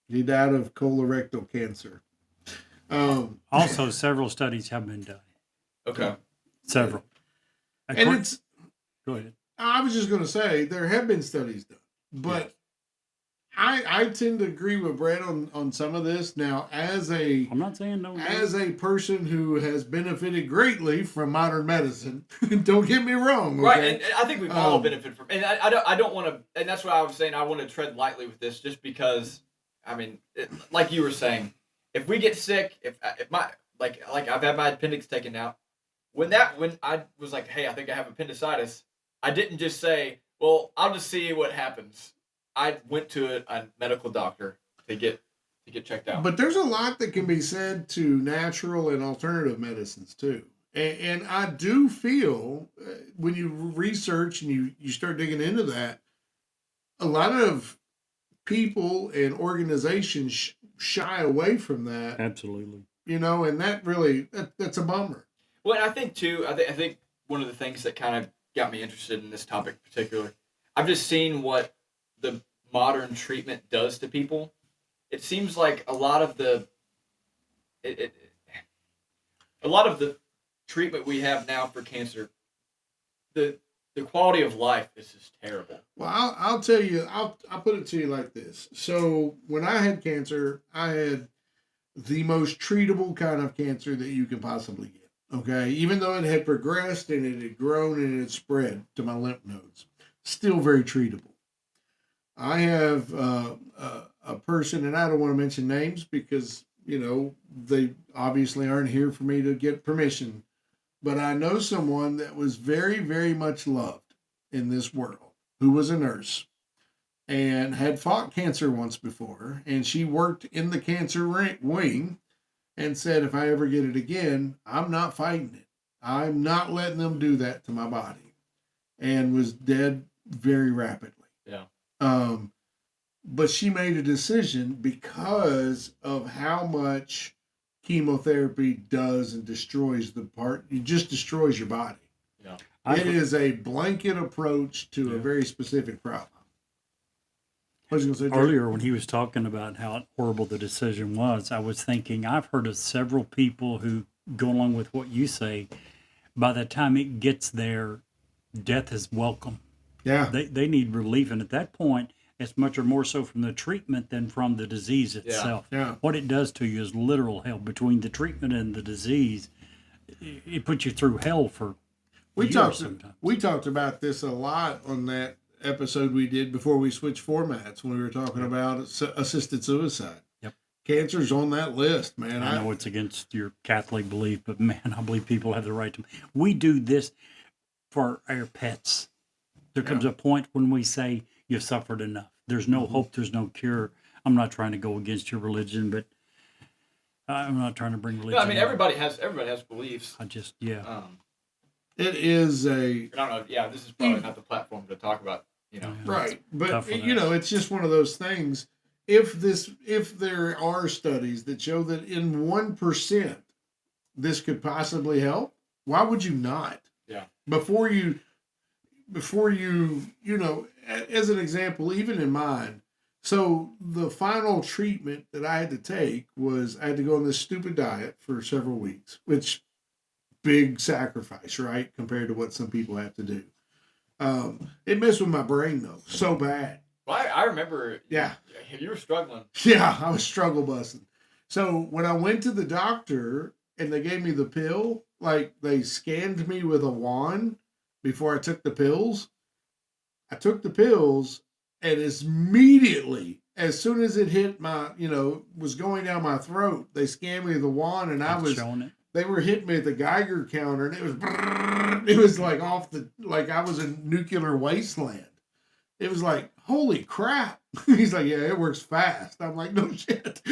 He died of colorectal cancer. also, several studies have been done. Okay. Several. And it's, Go ahead. I was just going to say, there have been studies done, but I tend to agree with Brett on some of this. Now, I'm not saying no. as a person who has benefited greatly from modern medicine, don't get me wrong. Okay? Right, and I think we've all benefited from. And I don't want to. And that's why I was saying I want to tread lightly with this, just because. I mean, like you were saying, if we get sick, if my like I've had my appendix taken out, when I was like, hey, I think I have appendicitis, I didn't just say, well, I'll just see what happens. I went to a medical doctor to get checked out. But there's a lot that can be said to natural and alternative medicines too. And I do feel when you research and you start digging into that, a lot of people and organizations shy away from that. Absolutely. And that really, that's a bummer. Well, I think too, I think one of the things that kind of got me interested in this topic in particular, I've just seen what the modern treatment does to people. It seems like a lot of the treatment we have now for cancer, the quality of life is just terrible. Well, I'll tell you, I'll put it to you like this. So when I had cancer, I had the most treatable kind of cancer that you can possibly get. Okay, even though it had progressed and it had grown and it had spread to my lymph nodes, still very treatable. I have a person, and I don't want to mention names because, they obviously aren't here for me to get permission. But I know someone that was very, very much loved in this world, who was a nurse and had fought cancer once before. And she worked in the cancer wing and said, if I ever get it again, I'm not fighting it. I'm not letting them do that to my body. And was dead very rapidly. Yeah. But she made a decision because of how much chemotherapy does and destroys it just destroys your body. Yeah. It is a blanket approach to a very specific problem. What was you going to say, Earlier, when he was talking about how horrible the decision was, I was thinking, I've heard of several people who go along with what you say. By the time it gets there, death is welcome. Yeah. They need relief. And at that point, it's much or more so from the treatment than from the disease itself. Yeah. What it does to you is literal hell. Between the treatment and the disease, it puts you through hell for years sometimes. We talked about this a lot on that episode we did before we switched formats when we were talking about assisted suicide. Yep. Cancer's on that list, man. I know it's against your Catholic belief, but man, I believe people have the right to. We do this for our pets. There comes a point when we say, you've suffered enough. There's no hope. There's no cure. I'm not trying to go against your religion, but I'm not trying to bring religion. No, I mean, everybody has beliefs. It is a. I don't know. Yeah, this is probably not the platform to talk about. Right, but it's just one of those things. If there are studies that show that in 1% this could possibly help, why would you not? Yeah. Before you, as an example, even in mine. So the final treatment that I had to take was I had to go on this stupid diet for several weeks, which big sacrifice, right? Compared to what some people have to do. It messed with my brain though, so bad. Well, I remember. Yeah. You were struggling. Yeah, I was struggle busting. So when I went to the doctor and they gave me the pill, like they scanned me with a wand before I took the pills. I took the pills and immediately, as soon as it hit my, was going down my throat, they scanned me with a wand and they were hitting me at the Geiger counter and it was like like I was in nuclear wasteland. It was like, holy crap. He's like, yeah, it works fast. I'm like, no shit.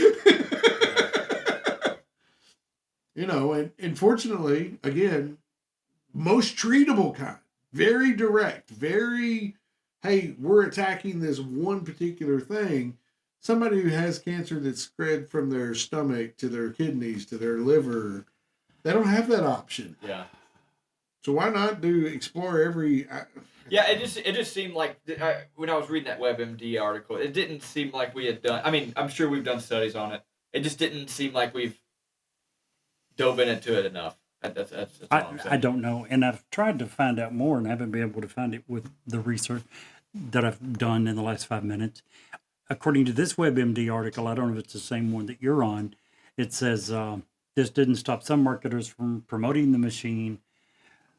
And fortunately, again, most treatable kind, very direct, very, hey, we're attacking this one particular thing. Somebody who has cancer that's spread from their stomach to their kidneys to their liver, they don't have that option. Yeah. So why not explore every... Yeah, it just seemed like when I was reading that WebMD article, it didn't seem like we had done. I mean, I'm sure we've done studies on it. It just didn't seem like we've dove into it enough. That's all I'm saying. I don't know, and I've tried to find out more, and haven't been able to find it with the research that I've done in the last 5 minutes. According to this WebMD article, I don't know if it's the same one that you're on. It says this didn't stop some marketers from promoting the machine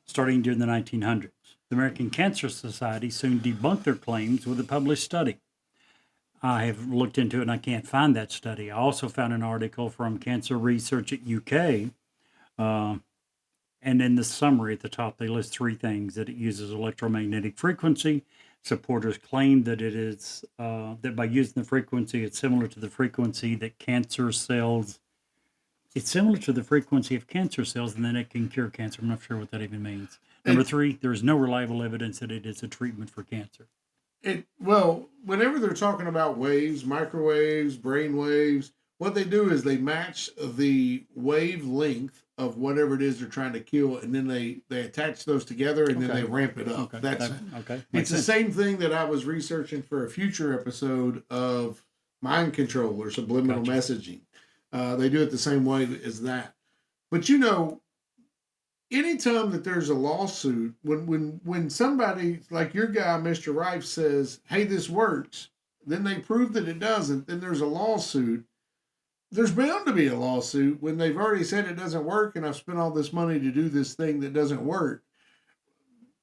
starting during the 1900s. The American Cancer Society soon debunked their claims with a published study. I have looked into it and I can't find that study. I also found an article from Cancer Research at UK. And in the summary at the top, they list 3 things: that it uses electromagnetic frequency. Supporters claim that it is that by using the frequency, it's similar to the frequency that cancer cells. It's similar to the frequency of cancer cells, and then it can cure cancer. I'm not sure what that even means. Number 3, there is no reliable evidence that it is a treatment for cancer. Whenever they're talking about waves, microwaves, brain waves, what they do is they match the wavelength of whatever it is they're trying to kill, and then they attach those together, and then they ramp it up. Okay. It's the same thing that I was researching for a future episode of mind control or subliminal messaging. They do it the same way as that. But anytime that there's a lawsuit, when somebody like your guy, Mr. Rife, says, hey, this works, then they prove that it doesn't, then there's a lawsuit. There's bound to be a lawsuit when they've already said it doesn't work and I've spent all this money to do this thing that doesn't work.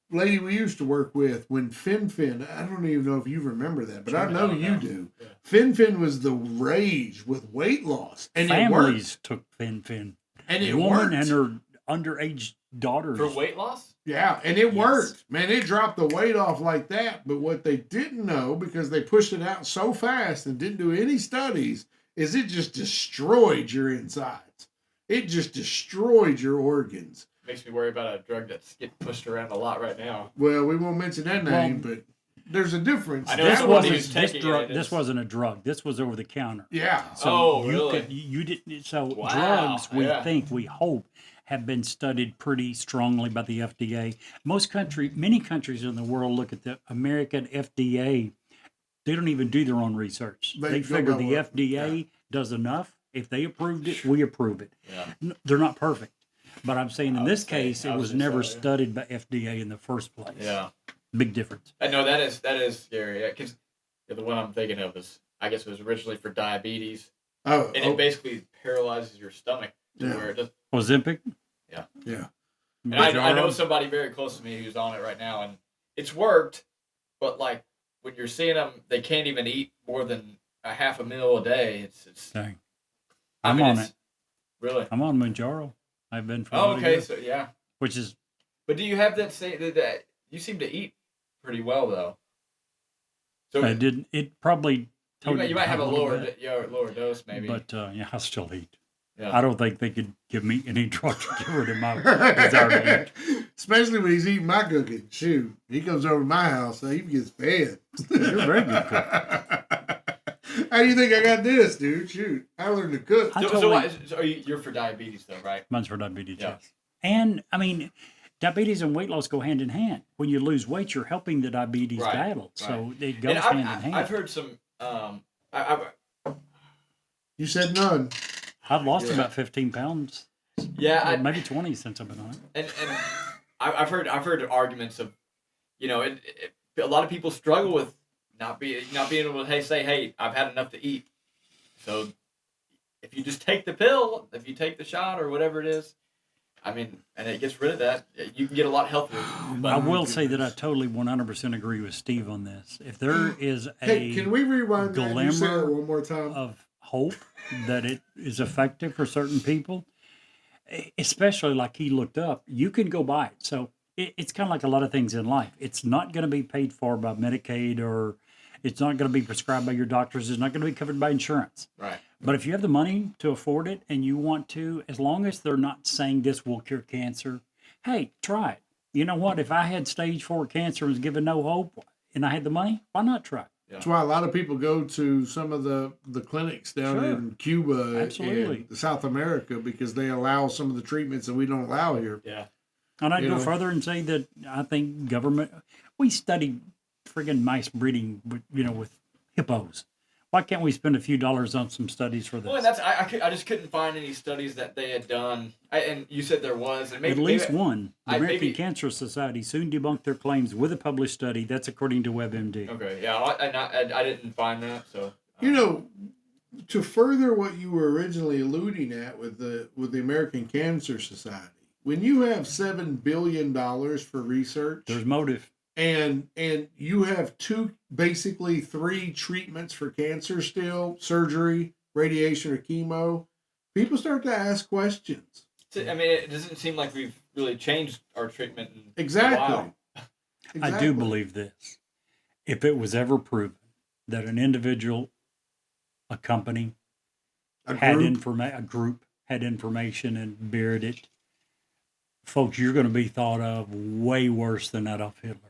Lady we used to work with, when FinFin, I don't even know if you remember that, but I know you do. Yeah. FinFin was the rage with weight loss. And families took FinFin. And it woman worked. And her underage daughters. For weight loss? Yeah, and it worked. Man, it dropped the weight off like that. But what they didn't know, because they pushed it out so fast and didn't do any studies, is it just destroyed your insides. It just destroyed your organs. Makes me worry about a drug that's getting pushed around a lot right now. Well, we won't mention that name, but there's a difference. I know somebody who's taking this wasn't a drug. This was over the counter. Yeah. So really? You didn't. So wow. Drugs, we hope, have been studied pretty strongly by the FDA. Many countries in the world look at the American FDA. They don't even do their own research. They figure the FDA does enough. If they approved it, we approve it. Yeah. They're not perfect. But I'm saying in this case, it was never studied by FDA in the first place. Yeah. Big difference. I know that is scary. Because the one I'm thinking of is, I guess it was originally for diabetes. It basically paralyzes your stomach to where it just... Ozempic? Yeah. Yeah. And I know somebody very close to me who's on it right now, and it's worked, but like when you're seeing them, they can't even eat more than a half a meal a day. It's Dang. I'm on it. Really? I'm on Manjaro. I've been for okay, so yeah. Which is... But do you have that you seem to eat pretty well, though. So I didn't... It probably... You might have a lower dose, maybe. But, I still eat. Yeah. I don't think they could give me any drug to get rid of my desire to eat. Especially when he's eating my cooking. Shoot, he comes over to my house, so he gets fed. You're a very good cook. How do you think I got this, dude? Shoot, I learned to cook. So you're for diabetes, though, right? Mine's for diabetes, yes. And, I mean, diabetes and weight loss go hand in hand. When you lose weight, you're helping the diabetes battle. Right. So it goes hand in hand. I've heard some... You said none. I've lost about 15 pounds Yeah, maybe 20 since I've been on it. and I've heard arguments of, a lot of people struggle with not being able to say, hey, I've had enough to eat. So if you just take the pill, if you take the shot or whatever it is, I mean, and it gets rid of that, you can get a lot healthier. I will say that I totally 100% agree with Steve on this. If there is a Can we rewind that? You say that glimmer one more time. of hope that it is effective for certain people, especially like he looked up, you can go buy it. So it's kind of like a lot of things in life. It's not going to be paid for by Medicaid, or it's not going to be prescribed by your doctors. It's not going to be covered by insurance. Right. But if you have the money to afford it and you want to, as long as they're not saying this will cure cancer, hey, try it. You know what? If I had stage 4 cancer and was given no hope and I had the money, why not try it? That's why a lot of people go to some of the clinics down in Cuba and South America, because they allow some of the treatments that we don't allow here. Yeah. And I'd go further and say that I think we study friggin' mice breeding, with hippos. Why can't we spend a few dollars on some studies for this? Well, and that's I just couldn't find any studies that they had done. And you said there was, and maybe at least one. The American maybe, Cancer Society soon debunked their claims with a published study. That's according to WebMD. Okay, yeah, I didn't find that. So to further what you were originally alluding at with the American Cancer Society, when you have $7 billion for research, there's motive. And you have basically 3 treatments for cancer still, surgery, radiation, or chemo, people start to ask questions. I mean, it doesn't seem like we've really changed our treatment in Exactly. a while. I do believe this. If it was ever proven that an individual, a company, a group had information and buried it, folks, you're going to be thought of way worse than Adolf Hitler.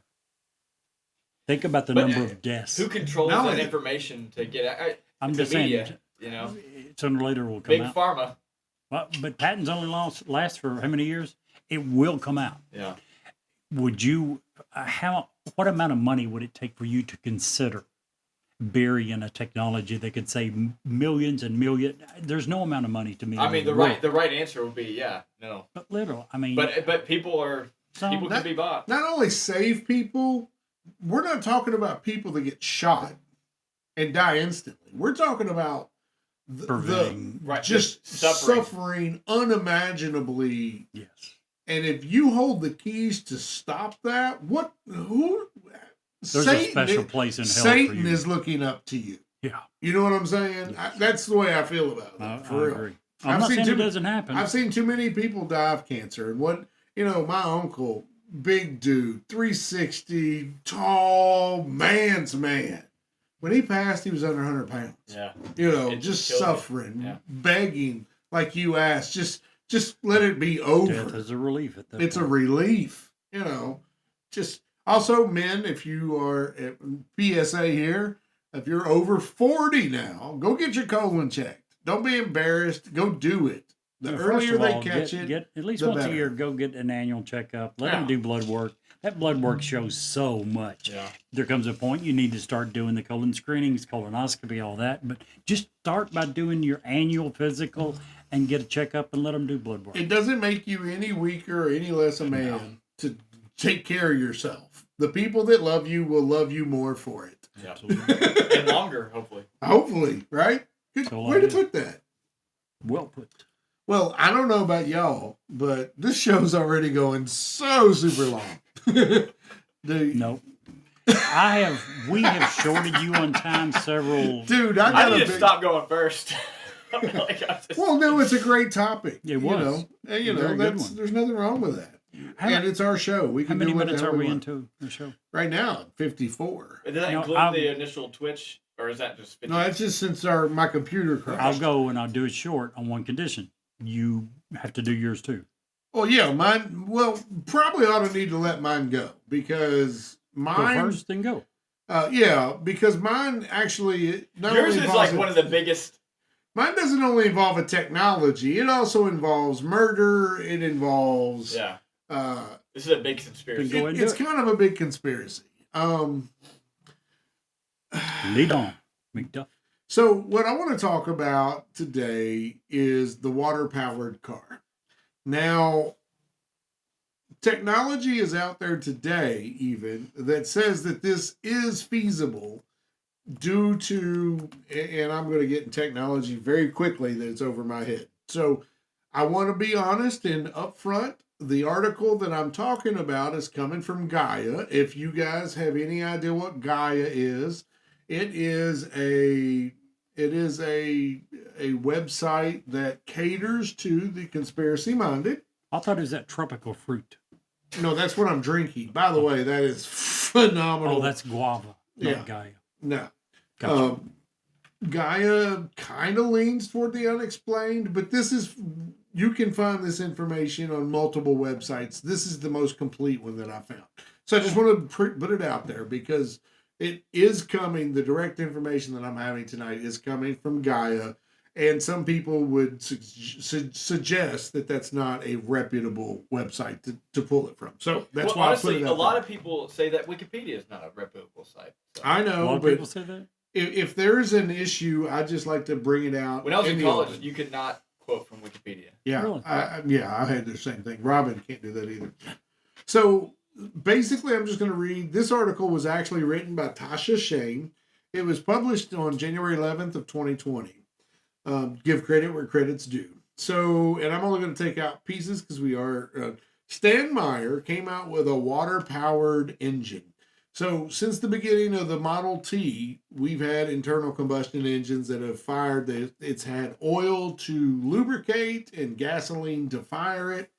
Think about the number of deaths. Who controls that information to get out? I'm just media, saying, sooner or later will come out. Big pharma. Well, but patents only last for how many years? It will come out. Yeah. Would you? What amount of money would it take for you to consider burying a technology that could save millions and millions? There's no amount of money to me. I mean, the right answer would be no. But literal. I mean, but people can be bought. Not only save people. We're not talking about people that get shot and die instantly. We're talking about just suffering unimaginably. Yes. And if you hold the keys to stop that, there's a special place in hell Satan for you. is looking up to you. Yeah. You know what I'm saying? Yes. That's the way I feel about it. For real. Agree. I'm not saying it doesn't happen. I've seen too many people die of cancer. And my uncle, big dude, 360, tall, man's man. When he passed, he was under 100 pounds. Yeah. Just suffering, begging, like you asked, just let it be over. Death is a relief at that It's point. a relief, Just also, men, if you are at PSA here, if you're over 40 now, go get your colon checked. Don't be embarrassed. Go do it. The earlier they catch it, get at least the once better. a year, go get an annual checkup. Let them do blood work. That blood work shows so much. Yeah. There comes a point you need to start doing the colon screenings, colonoscopy, all that. But just start by doing your annual physical and get a checkup and let them do blood work. It doesn't make you any weaker or any less a man to take care of yourself. The people that love you will love you more for it. Yeah. Absolutely. And longer, hopefully. Hopefully, right? Good way to put that. Well put. Well, I don't know about y'all, but this show's already going so super long. Nope. We have shorted you on time several. Dude, I need to stop going first. Well, no, it's a great topic. It was. There's nothing wrong with that. And it's our show. We can how many do minutes are we want. into the show? Right now, 54. Does that include the initial Twitch, or is that just 50? No, it's just since my computer crashed. I'll go and I'll do it short on one condition. You have to do yours too. Well, yeah, mine. Well, probably ought to need to let mine go because mine. Go first, then go. Yeah, because mine actually. Yours is like one of the biggest. Mine doesn't only involve a technology; it also involves murder. It involves. Yeah. This is a big conspiracy. It's kind of a big conspiracy. Lead on, McDuff. So what I want to talk about today is the water-powered car. Now, technology is out there today, even that says that this is feasible due to, and I'm going to get in technology very quickly that it's over my head. So I want to be honest and upfront. The article that I'm talking about is coming from Gaia. If you guys have any idea what Gaia is, it is a website that caters to the conspiracy minded. I thought it was that tropical fruit. No, that's what I'm drinking. By the way, that is phenomenal. Oh, that's guava, not Yeah. Gaia. No. Gotcha. Gaia kind of leans toward the unexplained, but you can find this information on multiple websites. This is the most complete one that I found. So I just want to put it out there because it is coming. The direct information that I'm having tonight is coming from Gaia, and some people would suggest that that's not a reputable website to pull it from. So that's why honestly, I put it out a lot there. of people say that Wikipedia is not a reputable site. So. I A know, lot of but people say that. if there's an issue, I just like to bring it out. When I was in the college, open. you could not quote from Wikipedia. Yeah, Really? I had the same thing. Robin can't do that either. So basically, I'm just going to read. This article was actually written by Tasha Shane. It was published on January 11th of 2020. Give credit where credit's due. So, and I'm only going to take out pieces because we are. Stan Meyer came out with a water-powered engine. So since the beginning of the Model T, we've had internal combustion engines that have fired. It's had oil to lubricate and gasoline to fire it.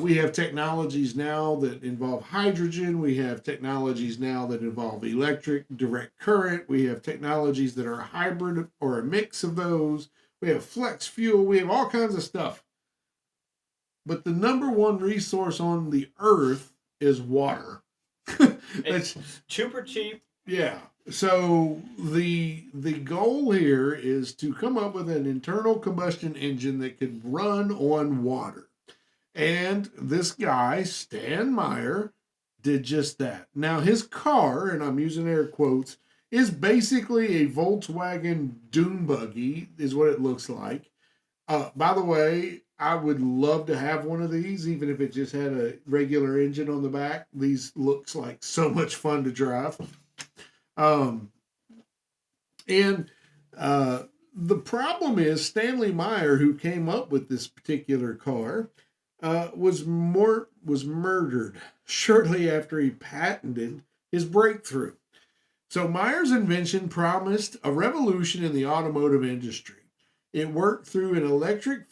We have technologies now that involve hydrogen. We have technologies now that involve electric, direct current. We have technologies that are hybrid or a mix of those. We have flex fuel. We have all kinds of stuff. But the number one resource on the earth is water. It's super cheap. Yeah. So the goal here is to come up with an internal combustion engine that could run on water. And this guy, Stan Meyer, did just that. Now his car, and I'm using air quotes, is basically a Volkswagen dune buggy, is what it looks like. By the way, I would love to have one of these, even if it just had a regular engine on the back. These looks like so much fun to drive. The problem is Stanley Meyer, who came up with this particular car, was murdered shortly after he patented his breakthrough. So Meyer's invention promised a revolution in the automotive industry. It worked through an electric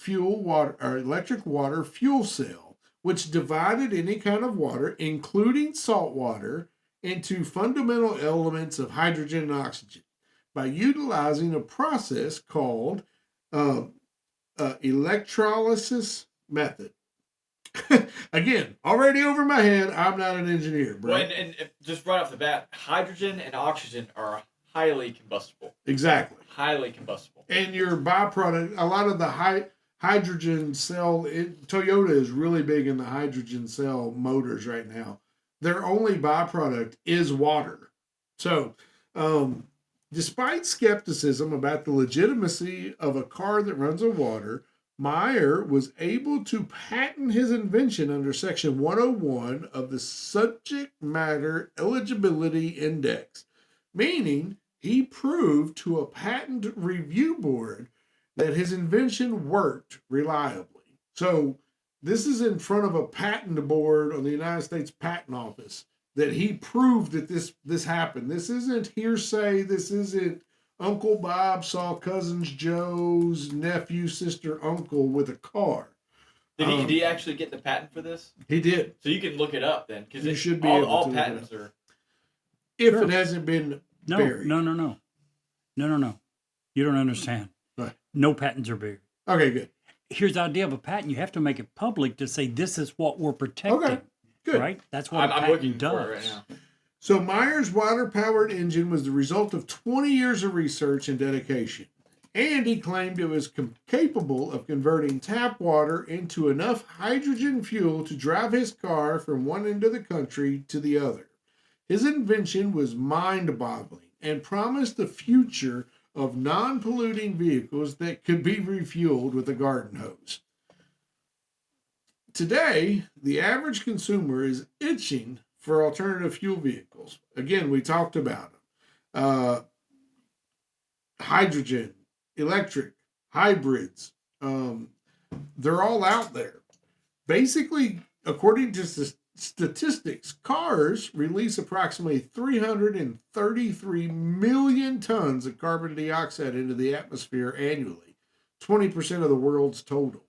water fuel cell, which divided any kind of water, including salt water, into fundamental elements of hydrogen and oxygen by utilizing a process called electrolysis method. Again, already over my head. I'm not an engineer, bro. Well, and just right off the bat, hydrogen and oxygen are highly combustible. Exactly. Highly combustible. And your byproduct, a lot of the hydrogen cell, Toyota is really big in the hydrogen cell motors right now. Their only byproduct is water. So, despite skepticism about the legitimacy of a car that runs on water, Meyer was able to patent his invention under Section 101 of the Subject Matter Eligibility Index, meaning he proved to a patent review board that his invention worked reliably. So this is in front of a patent board on the United States Patent Office that he proved that this happened. This isn't hearsay. This isn't Uncle Bob saw Cousin Joe's nephew, sister, uncle with a car. Did he actually get the patent for this? He did. So you can look it up then, because You should be able all to look it patents up. are. If Sure. it hasn't been buried. No. You don't understand. Right. No patents are buried. Okay, good. Here's the idea of a patent. You have to make it public to say this is what we're protecting. Okay, good. Right? That's what a I'm patent looking does. for it right now. So Meyer's water-powered engine was the result of 20 years of research and dedication. And he claimed it was capable of converting tap water into enough hydrogen fuel to drive his car from one end of the country to the other. His invention was mind-boggling and promised the future of non-polluting vehicles that could be refueled with a garden hose. today, the average consumer is itching for alternative fuel vehicles. Again, we talked about them. Hydrogen, electric, hybrids. They're all out there. Basically, according to statistics, cars release approximately 333 million tons of carbon dioxide into the atmosphere annually, 20% of the world's total.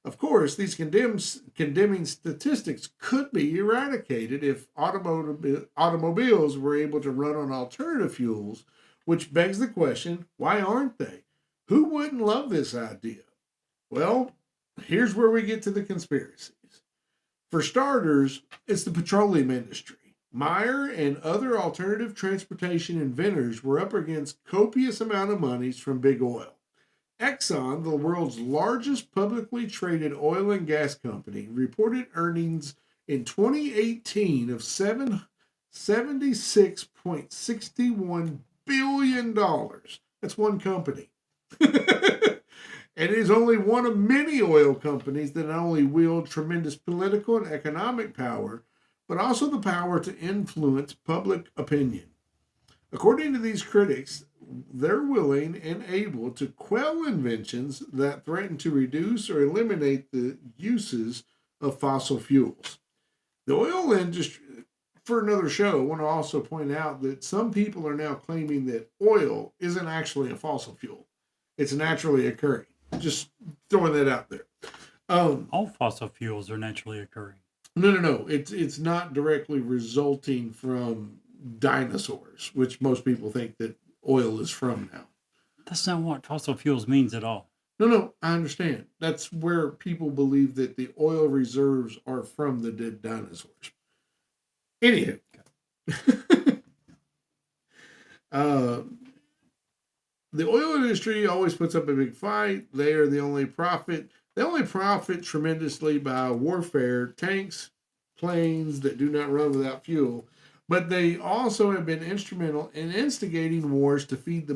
Of course, these condemning statistics could be eradicated if automobiles were able to run on alternative fuels, which begs the question, why aren't they? Who wouldn't love this idea? Well, here's where we get to the conspiracies. For starters, it's the petroleum industry. Meyer and other alternative transportation inventors were up against copious amount of monies from big oil. Exxon, the world's largest publicly traded oil and gas company, reported earnings in 2018 of $76.61 billion. That's one company. And it is only one of many oil companies that not only wield tremendous political and economic power, but also the power to influence public opinion. According to these critics, they're willing and able to quell inventions that threaten to reduce or eliminate the uses of fossil fuels. The oil industry, for another show, I want to also point out that some people are now claiming that oil isn't actually a fossil fuel. It's naturally occurring. Just throwing that out there. All fossil fuels are naturally occurring. No. It's not directly resulting from dinosaurs, which most people think that oil is from now. That's not what fossil fuels means at all. No, I understand. That's where people believe that the oil reserves are from the dead dinosaurs. Anywho. The oil industry always puts up a big fight. They are the only profit. They only profit tremendously by warfare, tanks, planes that do not run without fuel. But they also have been instrumental in instigating wars to feed the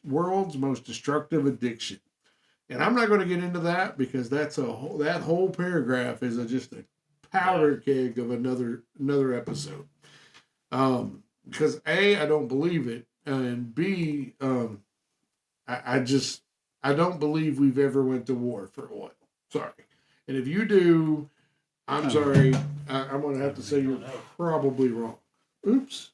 world's most destructive addiction. And I'm not going to get into that because that whole paragraph is just a powder keg of another episode. Because A, I don't believe it, and B, I don't believe we've ever went to war for oil. Sorry. And if you do, I'm sorry. I'm going to have to say you're probably wrong. Oops.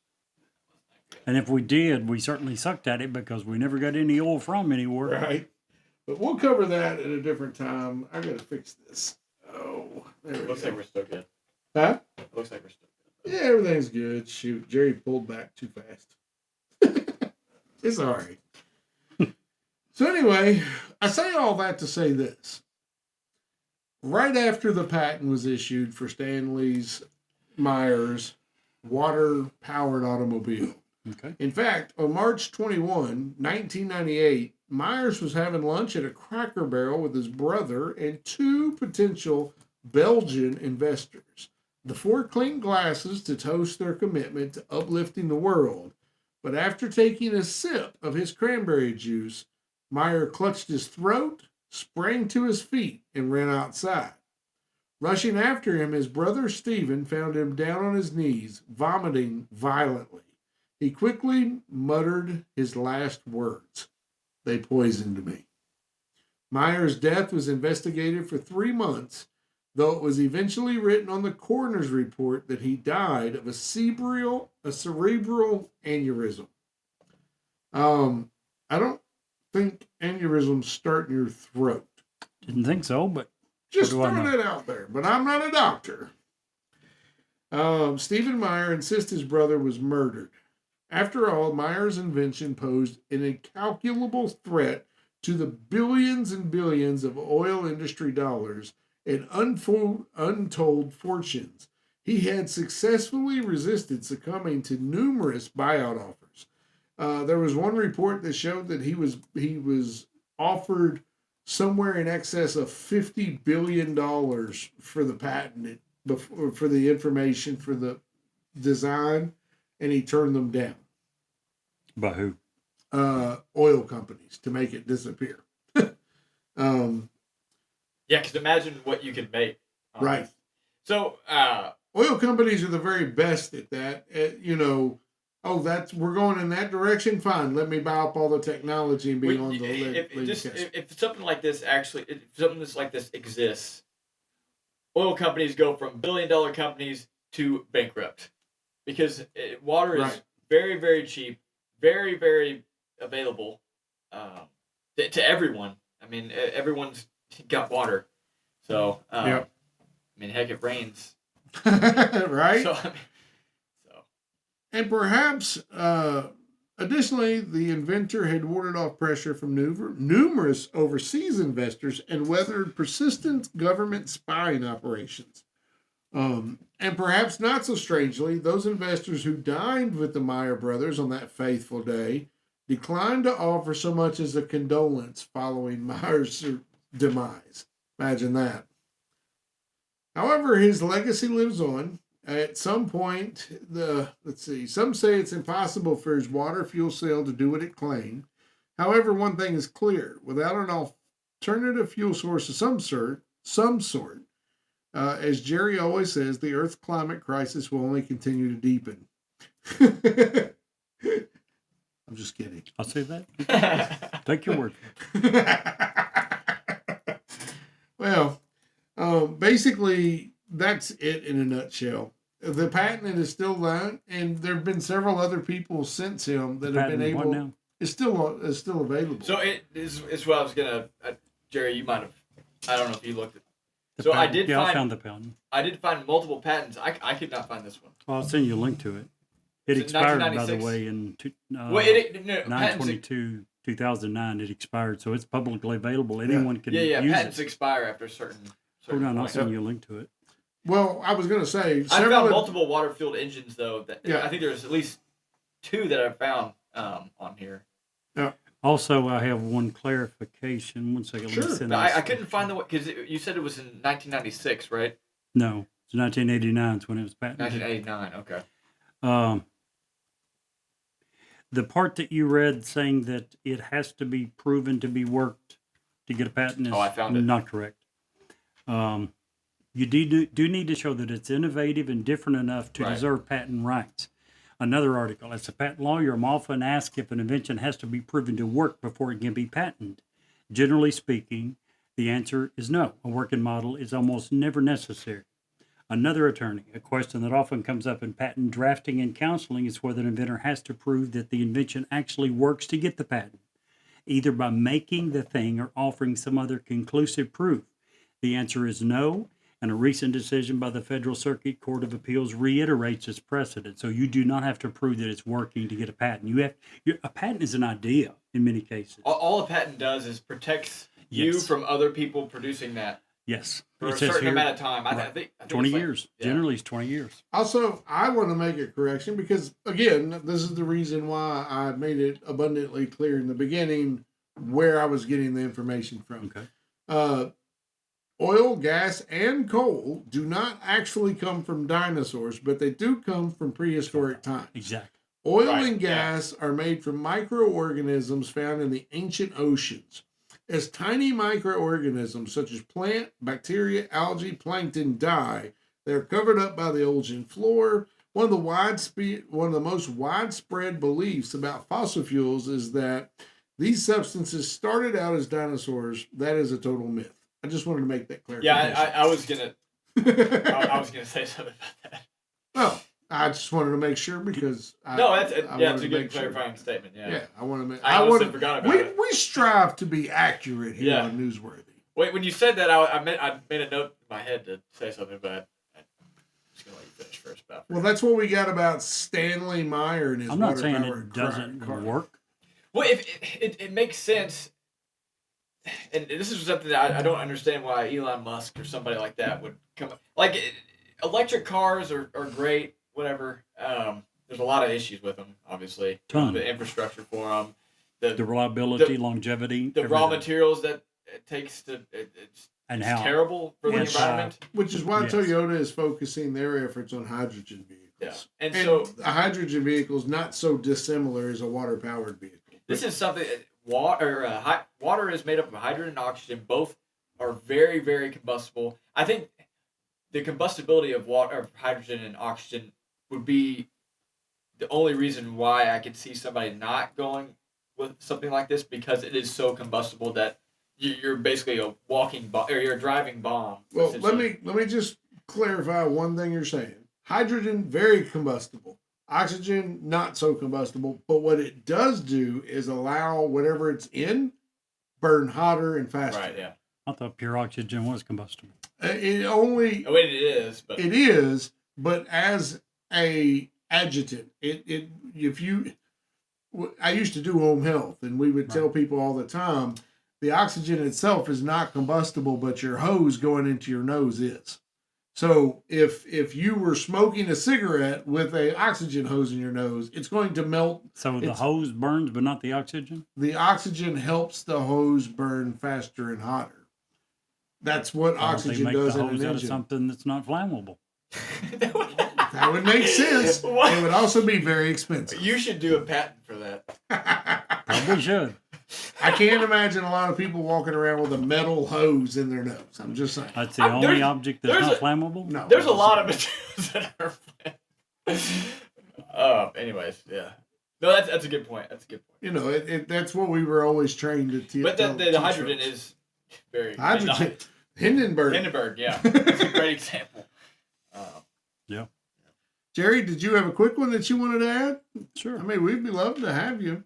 And if we did, we certainly sucked at it because we never got any oil from anywhere. Right. But we'll cover that at a different time. I got to fix this. Oh, there we go. Looks like we're still good. Huh? Looks like we're still good. Yeah, everything's good. Shoot, Jerry pulled back too fast. It's all right. So anyway, I say all that to say this. Right after the patent was issued for Stanley Meyer's water-powered automobile. Okay. In fact, on March 21, 1998, Myers was having lunch at a Cracker Barrel with his brother and two potential Belgian investors. The four clinked glasses to toast their commitment to uplifting the world. But after taking a sip of his cranberry juice, Meyer clutched his throat, sprang to his feet, and ran outside. Rushing after him, his brother Stephen found him down on his knees, vomiting violently. He quickly muttered his last words. "They poisoned me." Meyer's death was investigated for 3 months, though it was eventually written on the coroner's report that he died of a cerebral aneurysm. I don't think aneurysms start in your throat. Didn't think so, but Just throwing it out there, but I'm not a doctor. Stephen Meyer insists his brother was murdered. After all, Meyer's invention posed an incalculable threat to the billions and billions of oil industry dollars and untold fortunes. He had successfully resisted succumbing to numerous buyout offers. There was one report that showed that he was offered somewhere in excess of $50 billion for the patent, for the information, for the design, and he turned them down. By who? Oil companies to make it disappear. Yeah, because imagine what you could make Right. So, Oil companies are the very best at that. We're going in that direction. Fine, let me buy up all the technology and be on the if something like this exists, oil companies go from $1 billion companies to bankrupt because water is very, very cheap, very, very available to everyone. I mean, everyone's got water. So, I mean, heck, it rains. Right? So. And perhaps, additionally, the inventor had warded off pressure from numerous overseas investors and weathered persistent government spying operations. And perhaps not so strangely, those investors who dined with the Meyer brothers on that faithful day declined to offer so much as a condolence following Meyer's demise. Imagine that. However, his legacy lives on. At some point, some say it's impossible for his water fuel cell to do what it claimed. However, one thing is clear: without an alternative fuel source of some sort, as Jerry always says, the Earth's climate crisis will only continue to deepen. I'm just kidding. I'll say that. Take your word for it. Well, basically, that's it in a nutshell. The patent is still that, and there have been several other people since him that have been able. Now? It's still available. So it is what I was gonna. Jerry, you might have. I don't know if you looked at. The patent. I found the patent. I did find multiple patents. I could not find this one. Well, I'll send you a link to it. It expired, by the way, in 9/22/2009. It expired, so it's publicly available. Anyone can use it. Patents expire after a certain Hold on, I'll send you a link to it. Well, I was going to say... I found multiple water-fueled engines, though. I think there's at least 2 that I found on here. Yeah. Also, I have one clarification. One second. Sure. Let me I couldn't find the one, because you said it was in 1996, right? No, it's 1989 is when it was patented. 1989, okay. The part that you read saying that it has to be proven to be worked to get a patent is I found it. Not correct. You do need to show that it's innovative and different enough to deserve patent rights. Another article, as a patent lawyer, I'm often asked if an invention has to be proven to work before it can be patented. Generally speaking, the answer is no. A working model is almost never necessary. Another attorney, a question that often comes up in patent drafting and counseling is whether an inventor has to prove that the invention actually works to get the patent, either by making the thing or offering some other conclusive proof. The answer is no, and a recent decision by the Federal Circuit Court of Appeals reiterates its precedent. So you do not have to prove that it's working to get a patent. A patent is an idea in many cases. All a patent does is protects you from other people producing that. Yes. For a certain amount of time. I think 20 years. Generally, it's 20 years. Also, I want to make a correction because, again, this is the reason why I made it abundantly clear in the beginning where I was getting the information from. Okay. Oil, gas, and coal do not actually come from dinosaurs, but they do come from prehistoric times. Exactly. Oil and gas are made from microorganisms found in the ancient oceans. As tiny microorganisms such as plant, bacteria, algae, plankton die, they are covered up by the ocean floor. One of the most widespread beliefs about fossil fuels is that these substances started out as dinosaurs. That is a total myth. I just wanted to make that clear. Yeah, I was gonna say something about that. Well, I just wanted to make sure because it's a good clarifying statement. Yeah, I want to make. I honestly forgot about it. We strive to be accurate here on Newsworthy. Wait, when you said that, I made a note in my head to say something, but I'm just gonna let you finish first. Well, that's what we got about Stanley Meyer and his. I'm not saying it doesn't work. Well, if it makes sense. And this is something that I don't understand why Elon Musk or somebody like that would come up. Like, electric cars are great, whatever. There's a lot of issues with them, obviously. The infrastructure for them. The reliability, longevity. The raw materials that it takes to... It's terrible for the environment. Which is why Toyota is focusing their efforts on hydrogen vehicles. Yeah. And so... A hydrogen vehicle is not so dissimilar as a water-powered vehicle. This is something... Water is made up of hydrogen and oxygen. Both are very, very combustible. I think the combustibility of water, of hydrogen and oxygen would be the only reason why I could see somebody not going with something like this, because it is so combustible that you're basically a walking bomb, or you're a driving bomb. Well, let me just clarify one thing you're saying. Hydrogen, very combustible. Oxygen, not so combustible. But what it does do is allow whatever it's in burn hotter and faster. Right, yeah. I thought pure oxygen was combustible. It only... I mean, it is, but... It is, but as a adjutant, I used to do home health, and we would tell people all the time, the oxygen itself is not combustible, but your hose going into your nose is. So if you were smoking a cigarette with a oxygen hose in your nose, it's going to melt. So the hose burns, but not the oxygen? The oxygen helps the hose burn faster and hotter. That's what oxygen does in an engine. Why don't they make the hose out of something that's not flammable? That would make sense. What? It would also be very expensive. You should do a patent for that. Probably should. I can't imagine a lot of people walking around with a metal hose in their nose. I'm just saying. That's the only object that's not flammable? No. There's a lot of materials that are flammable. Anyways, yeah. No, that's a good point. That's a good point. You know, that's what we were always trained to teach. But the hydrogen is very... Hydrogen. Hindenburg, yeah. That's a great example. Yeah. Jerry, did you have a quick one that you wanted to add? Sure. I mean, we'd be loved to have you.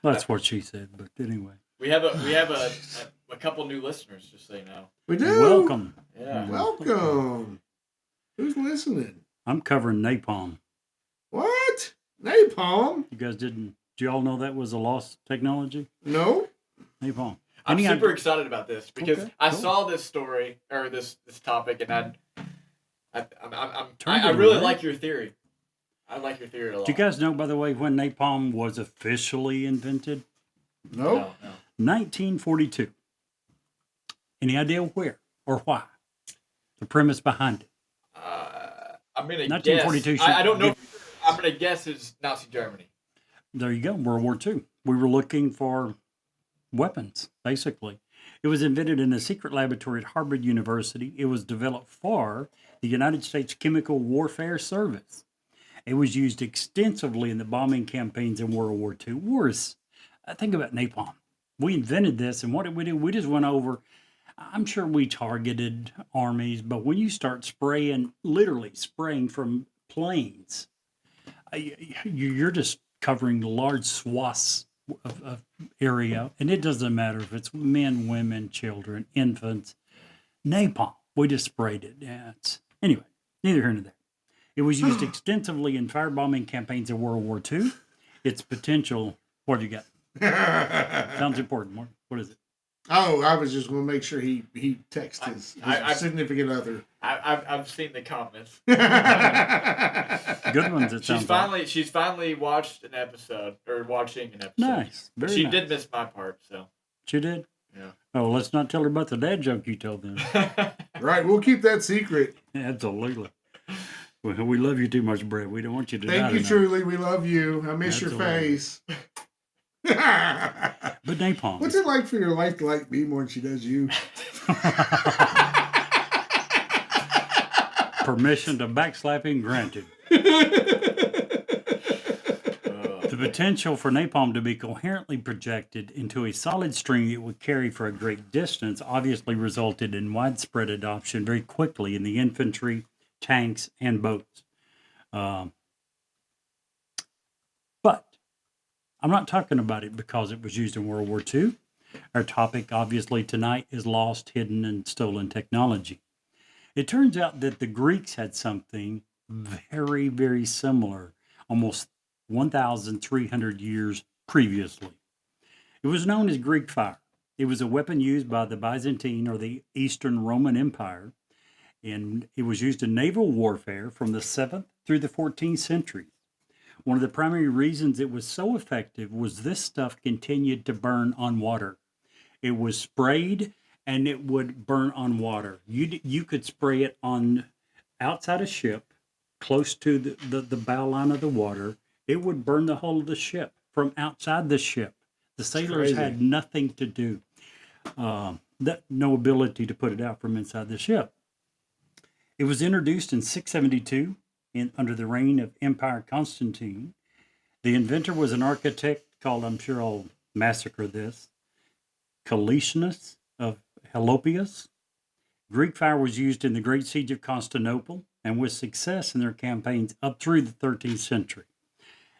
That's what she said, but anyway. We have a couple new listeners, just so you know. We do. Welcome. Yeah. Welcome. Who's listening? I'm covering napalm. What? Napalm? Did you all know that was a lost technology? No. Napalm. I'm super excited about this because I saw this story or this topic, and I really like your theory. I like your theory a lot. Do you guys know, by the way, when napalm was officially invented? No. 1942. Any idea where or why? The premise behind it. I'm going to 1942. Guess. I don't know. I'm going to guess it's Nazi Germany. There you go. World War II. We were looking for weapons, basically. It was invented in a secret laboratory at Harvard University. It was developed for the United States Chemical Warfare Service. It was used extensively in the bombing campaigns in World War II. Think about napalm. We invented this, and what did we do? We just went over. I'm sure we targeted armies, but when you start literally spraying from planes, you're just covering large swaths of area, and it doesn't matter if it's men, women, children, infants. Napalm, we just sprayed it. Yeah, anyway, neither here nor there. It was used extensively in firebombing campaigns in World War II. Its potential, what do you got? Sounds important. What is it? Oh, I was just going to make sure he texted his significant other. I've seen the comments. Good ones. She's finally watched an episode or watching an episode. Nice. She did miss my part, so. She did? Yeah. Oh, let's not tell her about the dad joke you told them. Right, we'll keep that secret. Absolutely. We love you too much, Brett. We don't want you to Thank you, truly. We love you. I miss your face. But napalm. What's it like for your wife to like me more than she does you? Permission to backslapping granted. The potential for napalm to be coherently projected into a solid string that would carry for a great distance obviously resulted in widespread adoption very quickly in the infantry, tanks, and boats. But I'm not talking about it because it was used in World War II. Our topic, obviously, tonight is lost, hidden, and stolen technology. It turns out that the Greeks had something very, very similar, almost 1,300 years previously. It was known as Greek fire. It was a weapon used by the Byzantine or the Eastern Roman Empire, and it was used in naval warfare from the 7th through the 14th centuries. One of the primary reasons it was so effective was this stuff continued to burn on water. It was sprayed and it would burn on water. You could spray it on outside a ship, close to the bow line of the water. It would burn the whole of the ship from outside the ship. The sailors had nothing to do. No ability to put it out from inside the ship. It was introduced in 672 under the reign of Emperor Constantine. The inventor was an architect called, I'm sure I'll massacre this, Callistus of Helopius. Greek fire was used in the Great Siege of Constantinople and with success in their campaigns up through the 13th century.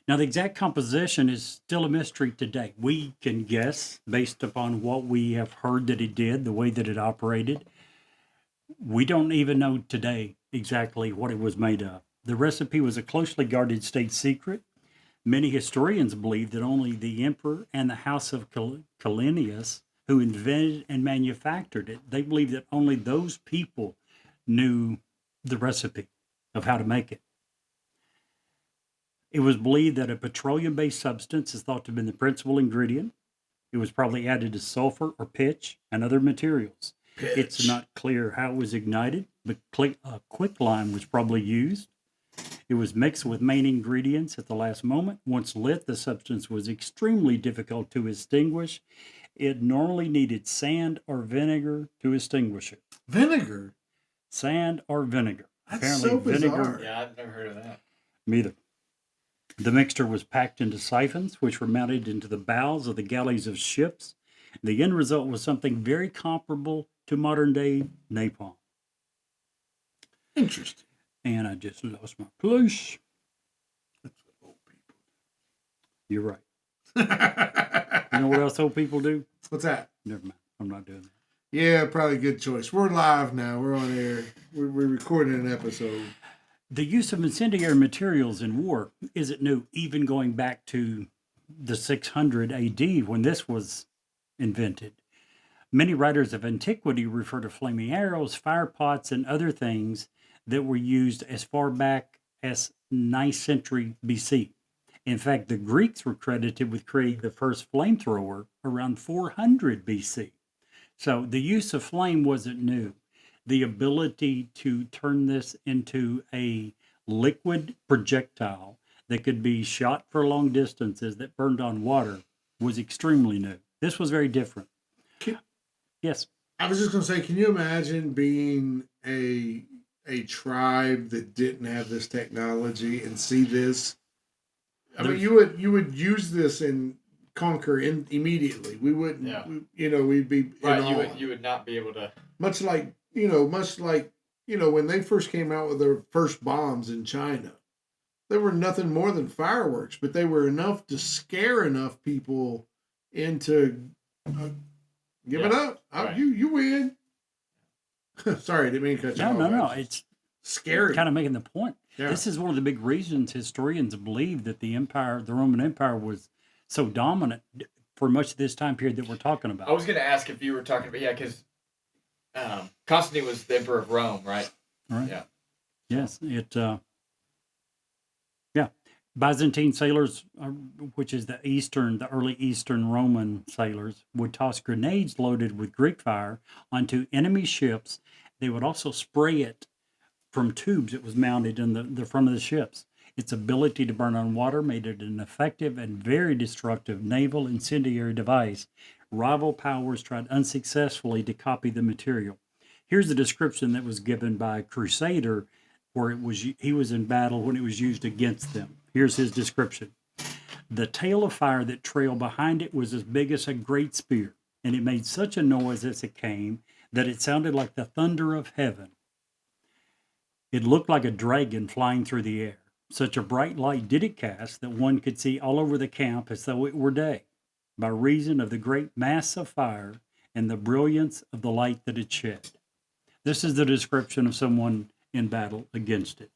Now, the exact composition is still a mystery today. We can guess based upon what we have heard that it did, the way that it operated. We don't even know today exactly what it was made of. The recipe was a closely guarded state secret. Many historians believe that only the emperor and the house of Calenius, who invented and manufactured it, they believe that only those people knew the recipe of how to make it. It was believed that a petroleum-based substance is thought to have been the principal ingredient. It was probably added to sulfur or pitch and other materials. It's not clear how it was ignited, but quicklime was probably used. It was mixed with main ingredients at the last moment. Once lit, the substance was extremely difficult to extinguish. It normally needed sand or vinegar to extinguish it. Vinegar? Sand or vinegar. That's Apparently, so bizarre. vinegar. Yeah, I've never heard of that. Me either. The mixture was packed into siphons, which were mounted into the bows of the galleys of ships. The end result was something very comparable to modern-day napalm. Interesting. And I just lost my place. That's what old people You're right. do. You know what else old people do? What's that? Never mind. I'm not doing that. Yeah, probably a good choice. We're live now. We're on air. We're recording an episode. The use of incendiary materials in war isn't new, even going back to the 600 AD when this was invented. Many writers of antiquity refer to flaming arrows, fire pots, and other things that were used as far back as 9th century BC. In fact, the Greeks were credited with creating the first flamethrower around 400 BC. So the use of flame wasn't new. The ability to turn this into a liquid projectile that could be shot for long distances that burned on water was extremely new. This was very different. Yes. I was just going to say, can you imagine being a tribe that didn't have this technology and see this? I mean, you would use this and conquer immediately. We wouldn't, Yeah. we'd be Right, in awe. you would not be able to. Much like when they first came out with their first bombs in China, they were nothing more than fireworks, but they were enough to scare enough people into giving up. Right. You win. Sorry, didn't mean to cut you off. No. It's scary. kind of making the point. Yeah. This is one of the big reasons historians believe that the Roman Empire was so dominant for much of this time period that we're talking about. I was going to ask if you were talking about, because Constantine was the emperor of Rome, right? Right. Yeah. Yes. Byzantine sailors, which is the early Eastern Roman sailors, would toss grenades loaded with Greek fire onto enemy ships. They would also spray it from tubes that was mounted in the front of the ships. Its ability to burn on water made it an effective and very destructive naval incendiary device. Rival powers tried unsuccessfully to copy the material. Here's the description that was given by a crusader where he was in battle when it was used against them. Here's his description. The tail of fire that trailed behind it was as big as a great spear, and it made such a noise as it came that it sounded like the thunder of heaven. It looked like a dragon flying through the air. Such a bright light did it cast that one could see all over the camp as though it were day, by reason of the great mass of fire and the brilliance of the light that it shed. This is the description of someone in battle against it.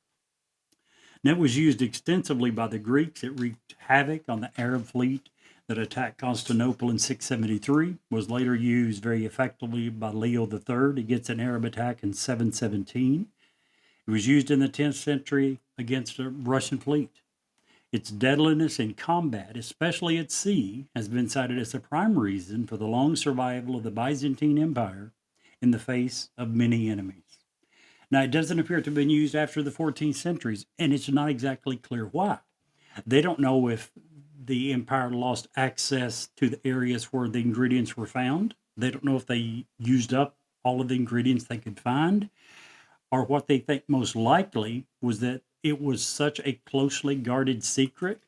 And it was used extensively by the Greeks. It wreaked havoc on the Arab fleet that attacked Constantinople in 673, was later used very effectively by Leo III against an Arab attack in 717. It was used in the 10th century against a Russian fleet. Its deadliness in combat, especially at sea, has been cited as the prime reason for the long survival of the Byzantine Empire in the face of many enemies. Now, it doesn't appear to have been used after the 14th centuries, and it's not exactly clear why. They don't know if the empire lost access to the areas where the ingredients were found. They don't know if they used up all of the ingredients they could find, or what they think most likely was that it was such a closely guarded secret.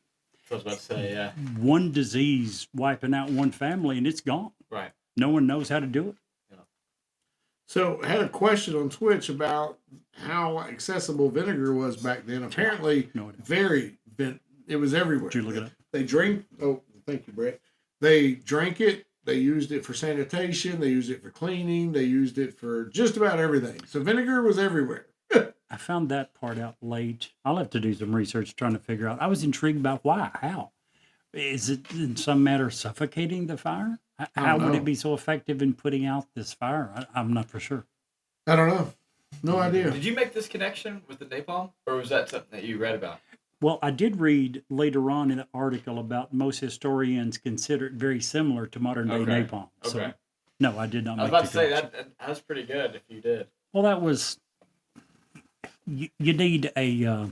I was about to say, yeah. One disease wiping out one family and it's gone. Right. No one knows how to do it. So I had a question on Twitch about how accessible vinegar was back then. Apparently, No idea. it was everywhere. Did you look it up? They drink. Oh, thank you, Brett. They drank it. They used it for sanitation. They used it for cleaning. They used it for just about everything. So vinegar was everywhere. I found that part out late. I'll have to do some research trying to figure out. I was intrigued about why, how. Is it in some matter suffocating the fire? How would know. it be so effective in putting out this fire? I'm not for sure. I don't know. No idea. Did you make this connection with the napalm, or was that something that you read about? Well, I did read later on in an article about most historians consider it very similar to modern day Okay. napalm. Okay. So, no, I did not I was make about the to say connection. that's pretty good if you did. Well, that was you need a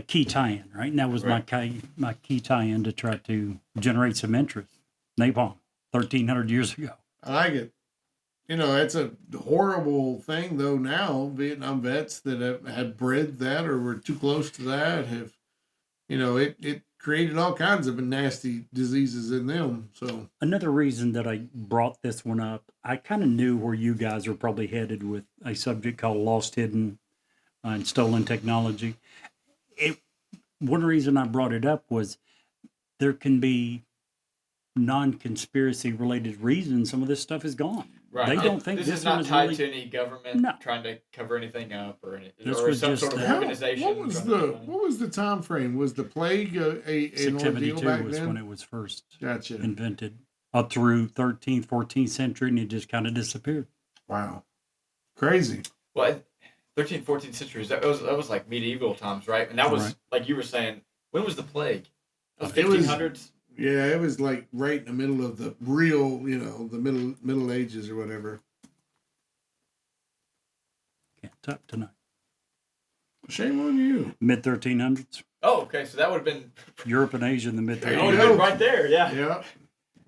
key tie-in, right? And that was Right. my key tie-in to try to generate some interest. Napalm, 1,300 years ago. I like it. You know, that's a horrible thing, though, now. Vietnam vets that have had bred that or were too close to that have, you know, it created all kinds of nasty diseases in them. So, Another reason that I brought this one up, I kind of knew where you guys are probably headed with a subject called lost, hidden, and stolen technology. One reason I brought it up was there can be non-conspiracy related reasons some of this stuff is gone. Right. They don't think this this is one not is tied really- to any government No. trying to cover anything up or any, This or was some just sort of a- organization. what was trying to do what was the time frame? Was the plague an ordeal 672 back was then? when it was first Gotcha. invented, up through 13th, 14th century, and it just kind of disappeared. Wow, crazy. Well, 13th, 14th centuries. That was like medieval times, right? And that was Right. like you were saying. When was the plague? That was It was- 1500s. Yeah, it was like right in the middle of the real, you know, the Middle Ages or whatever. Can't talk tonight. Shame on you. Mid 1300s, Oh, okay. So that would have been. Europe and Asia in the mid There you That would 1300s. have go. been right there. Yeah. Yeah.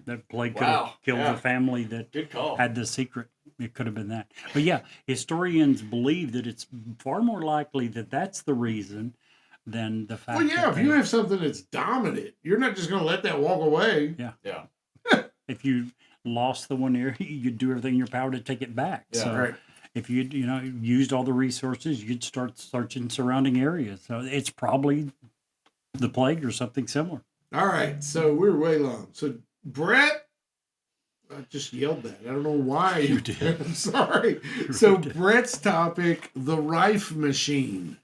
That plague could Wow, have killed yeah. the family that Good call. had the secret. It could have been that. But yeah, historians believe that it's far more likely that that's the reason than the fact. Well, yeah. that If you they- have something that's dominant, you're not just going to let that walk away. Yeah. if you lost the one area, you'd do everything in your power to take it back. Yeah. So Right. if you used all the resources, you'd start searching surrounding areas. So it's probably the plague or something similar. All right. So we're way long. So Brett, I just yelled that. I don't know why. You did. I'm sorry. You So did. Brett's topic, the Rife machine.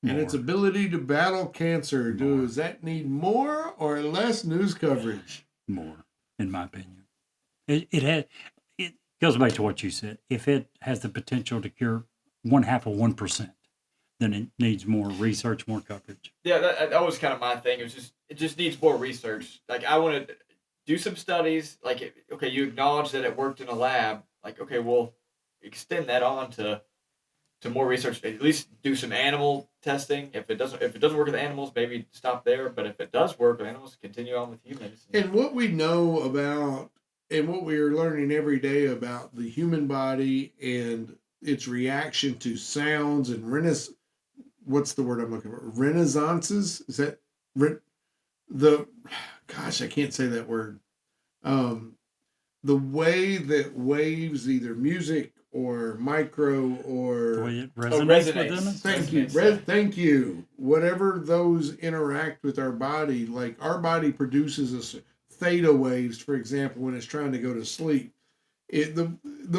And its More. ability to battle cancer. Does that need more or less news coverage? More, in my opinion. It goes back to what you said. If it has the potential to cure 0.5%, then it needs more research, more coverage. Yeah, that was kind of my thing. It just needs more research. Like I want to do some studies. Like okay, you acknowledge that it worked in a lab. Like okay, we'll extend that on to more research. At least do some animal testing. If it doesn't work with animals, maybe stop there. But if it does work with animals, continue on with humans. And what we know about, and what we are learning every day about the human body and its reaction to sounds and what's the word I'm looking for? Renaissances? Is that gosh, I can't say that word. The way that waves, either music or micro or The way it resonates resonates. within us. thank you, thank you. Whatever those interact with our body, like our body produces theta waves, for example, when it's trying to go to sleep. The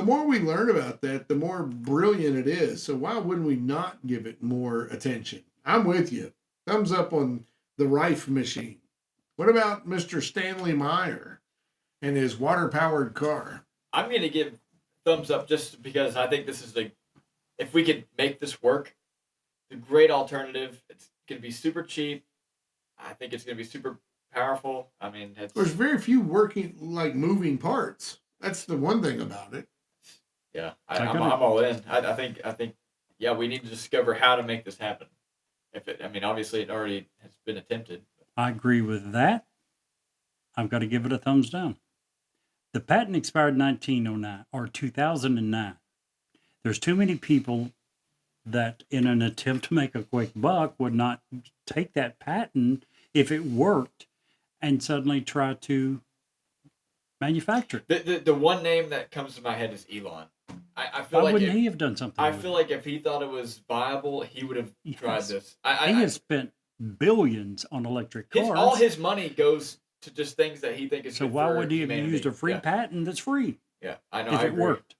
more we learn about that, the more brilliant it is. So why wouldn't we not give it more attention? I'm with you. Thumbs up on the Rife machine. What about Mr. Stanley Meyer and his water-powered car? I'm going to give thumbs up just because I think this is if we could make this work, the great alternative. It's going to be super cheap. I think it's going to be super powerful. I mean, There's very few moving parts. That's the one thing about it. yeah, I I'm got it. all in. I think, yeah, we need to discover how to make this happen. Obviously it already has been attempted. I agree with that. I've got to give it a thumbs down. The patent expired in 1909 or 2009. There's too many people that in an attempt to make a quick buck would not take that patent if it worked and suddenly try to manufacture it. The one name that comes to my head is Elon. I feel Why like wouldn't he have done something? I with feel it? like if he thought it was viable, he would have tried Yes. this. He has spent billions on electric cars. all his money goes to just things that he thinks is so good why for would he have humanity. used a free Yeah. patent that's free Yeah, I know. if I it agree. worked?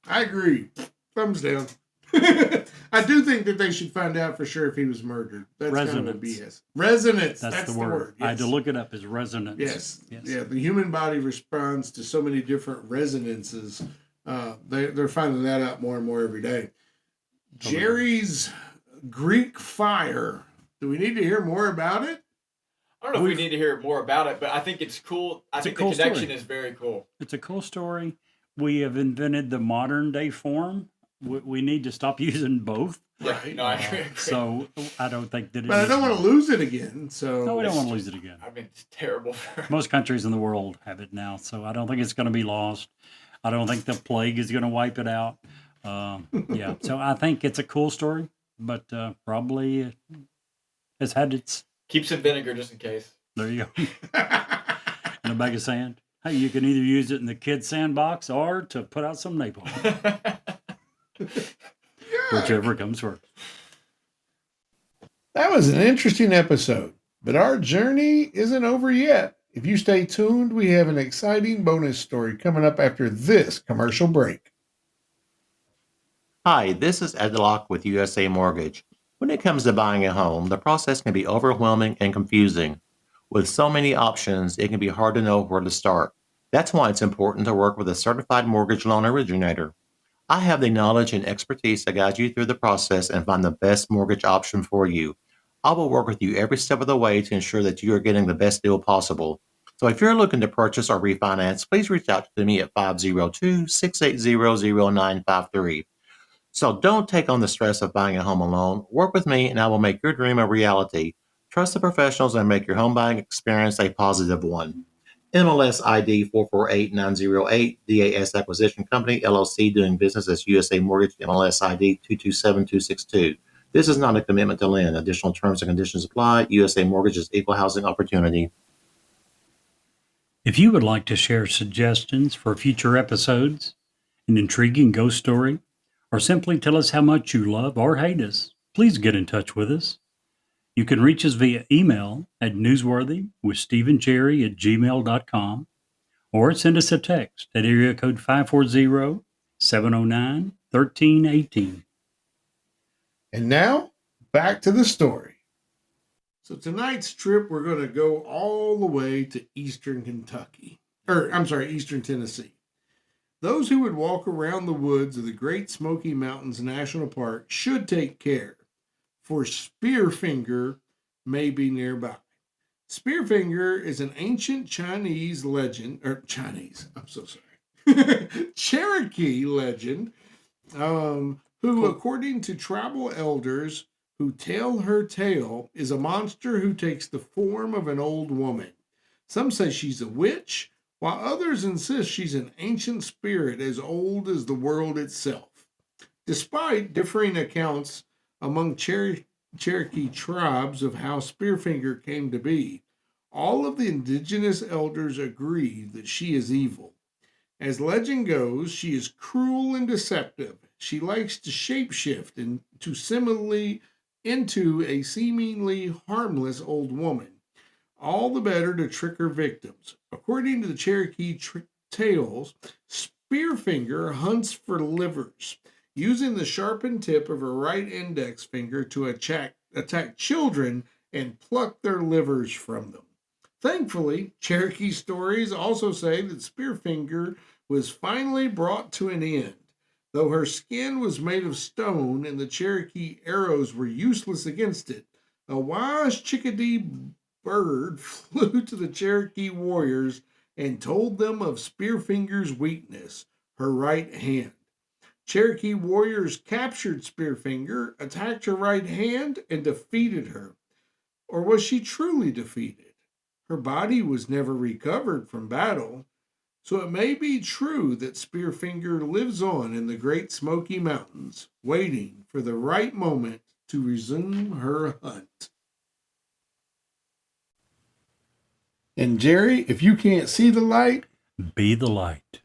I agree. Thumbs down. I do think that they should find out for sure if he was murdered. That's kind of a BS. Resonance. That's the word. I had to Yes. look it up as resonance. Yes. Yes. Yeah. The human body responds to so many different resonances. They're finding that out more and more every day. Jerry's Greek fire. Do we need to hear more about it? I don't know if we need to hear more about it, but I think it's cool. I think the cool connection story. is very cool. It's a cool story. We have invented the modern day form. We need to stop using both. Yeah, Right. no, I agree. So I don't think that. But I don't want to lose it again. So No, we don't want to lose it again. I mean, it's terrible. Most countries in the world have it now, so I don't think it's going to be lost. I don't think the plague is going to wipe it out. Yeah, so I think it's a cool story, but probably it's had its. Keep some vinegar just in case. There you go. In a bag of sand. Hey, you can either use it in the kid's sandbox or to put out some napalm. Whichever comes first. That was an interesting episode, but our journey isn't over yet. If you stay tuned, we have an exciting bonus story coming up after this commercial break. Hi, this is Ed Locke with USA Mortgage. When it comes to buying a home, the process can be overwhelming and confusing. With so many options, it can be hard to know where to start. That's why it's important to work with a certified mortgage loan originator. I have the knowledge and expertise to guide you through the process and find the best mortgage option for you. I will work with you every step of the way to ensure that you are getting the best deal possible. So if you're looking to purchase or refinance, please reach out to me at 502-680-0953. So don't take on the stress of buying a home alone. Work with me and I will make your dream a reality. Trust the professionals and make your home buying experience a positive one. MLS ID 448908, DAS Acquisition Company, LLC, doing business as USA Mortgage, MLS ID 227262. This is not a commitment to lend. Additional terms and conditions apply. USA Mortgage is equal housing opportunity. If you would like to share suggestions for future episodes, an intriguing ghost story, or simply tell us how much you love or hate us, please get in touch with us. You can reach us via email at newsworthywithstephencherry@gmail.com or send us a text at area code 540-709-1318. And now, back to the story. So tonight's trip, we're going to go all the way to eastern Kentucky. Eastern Tennessee. Those who would walk around the woods of the Great Smoky Mountains National Park should take care, for Spearfinger may be nearby. Spearfinger is an ancient Chinese legend, Cherokee legend, who, according to tribal elders who tell her tale, is a monster who takes the form of an old woman. Some say she's a witch, while others insist she's an ancient spirit as old as the world itself. Despite differing accounts among Cherokee tribes of how Spearfinger came to be, all of the indigenous elders agree that she is evil. As legend goes, she is cruel and deceptive. She likes to shapeshift into a seemingly harmless old woman, all the better to trick her victims. According to the Cherokee tales, Spearfinger hunts for livers, using the sharpened tip of her right index finger to attack children and pluck their livers from them. Thankfully, Cherokee stories also say that Spearfinger was finally brought to an end. Though her skin was made of stone and the Cherokee arrows were useless against it, a wise chickadee bird flew to the Cherokee warriors and told them of Spearfinger's weakness, her right hand. Cherokee warriors captured Spearfinger, attacked her right hand, and defeated her. Or was she truly defeated? Her body was never recovered from battle, So it may be true that Spearfinger lives on in the Great Smoky Mountains, waiting for the right moment to resume her hunt. And Jerry, if you can't see the light, Be the light.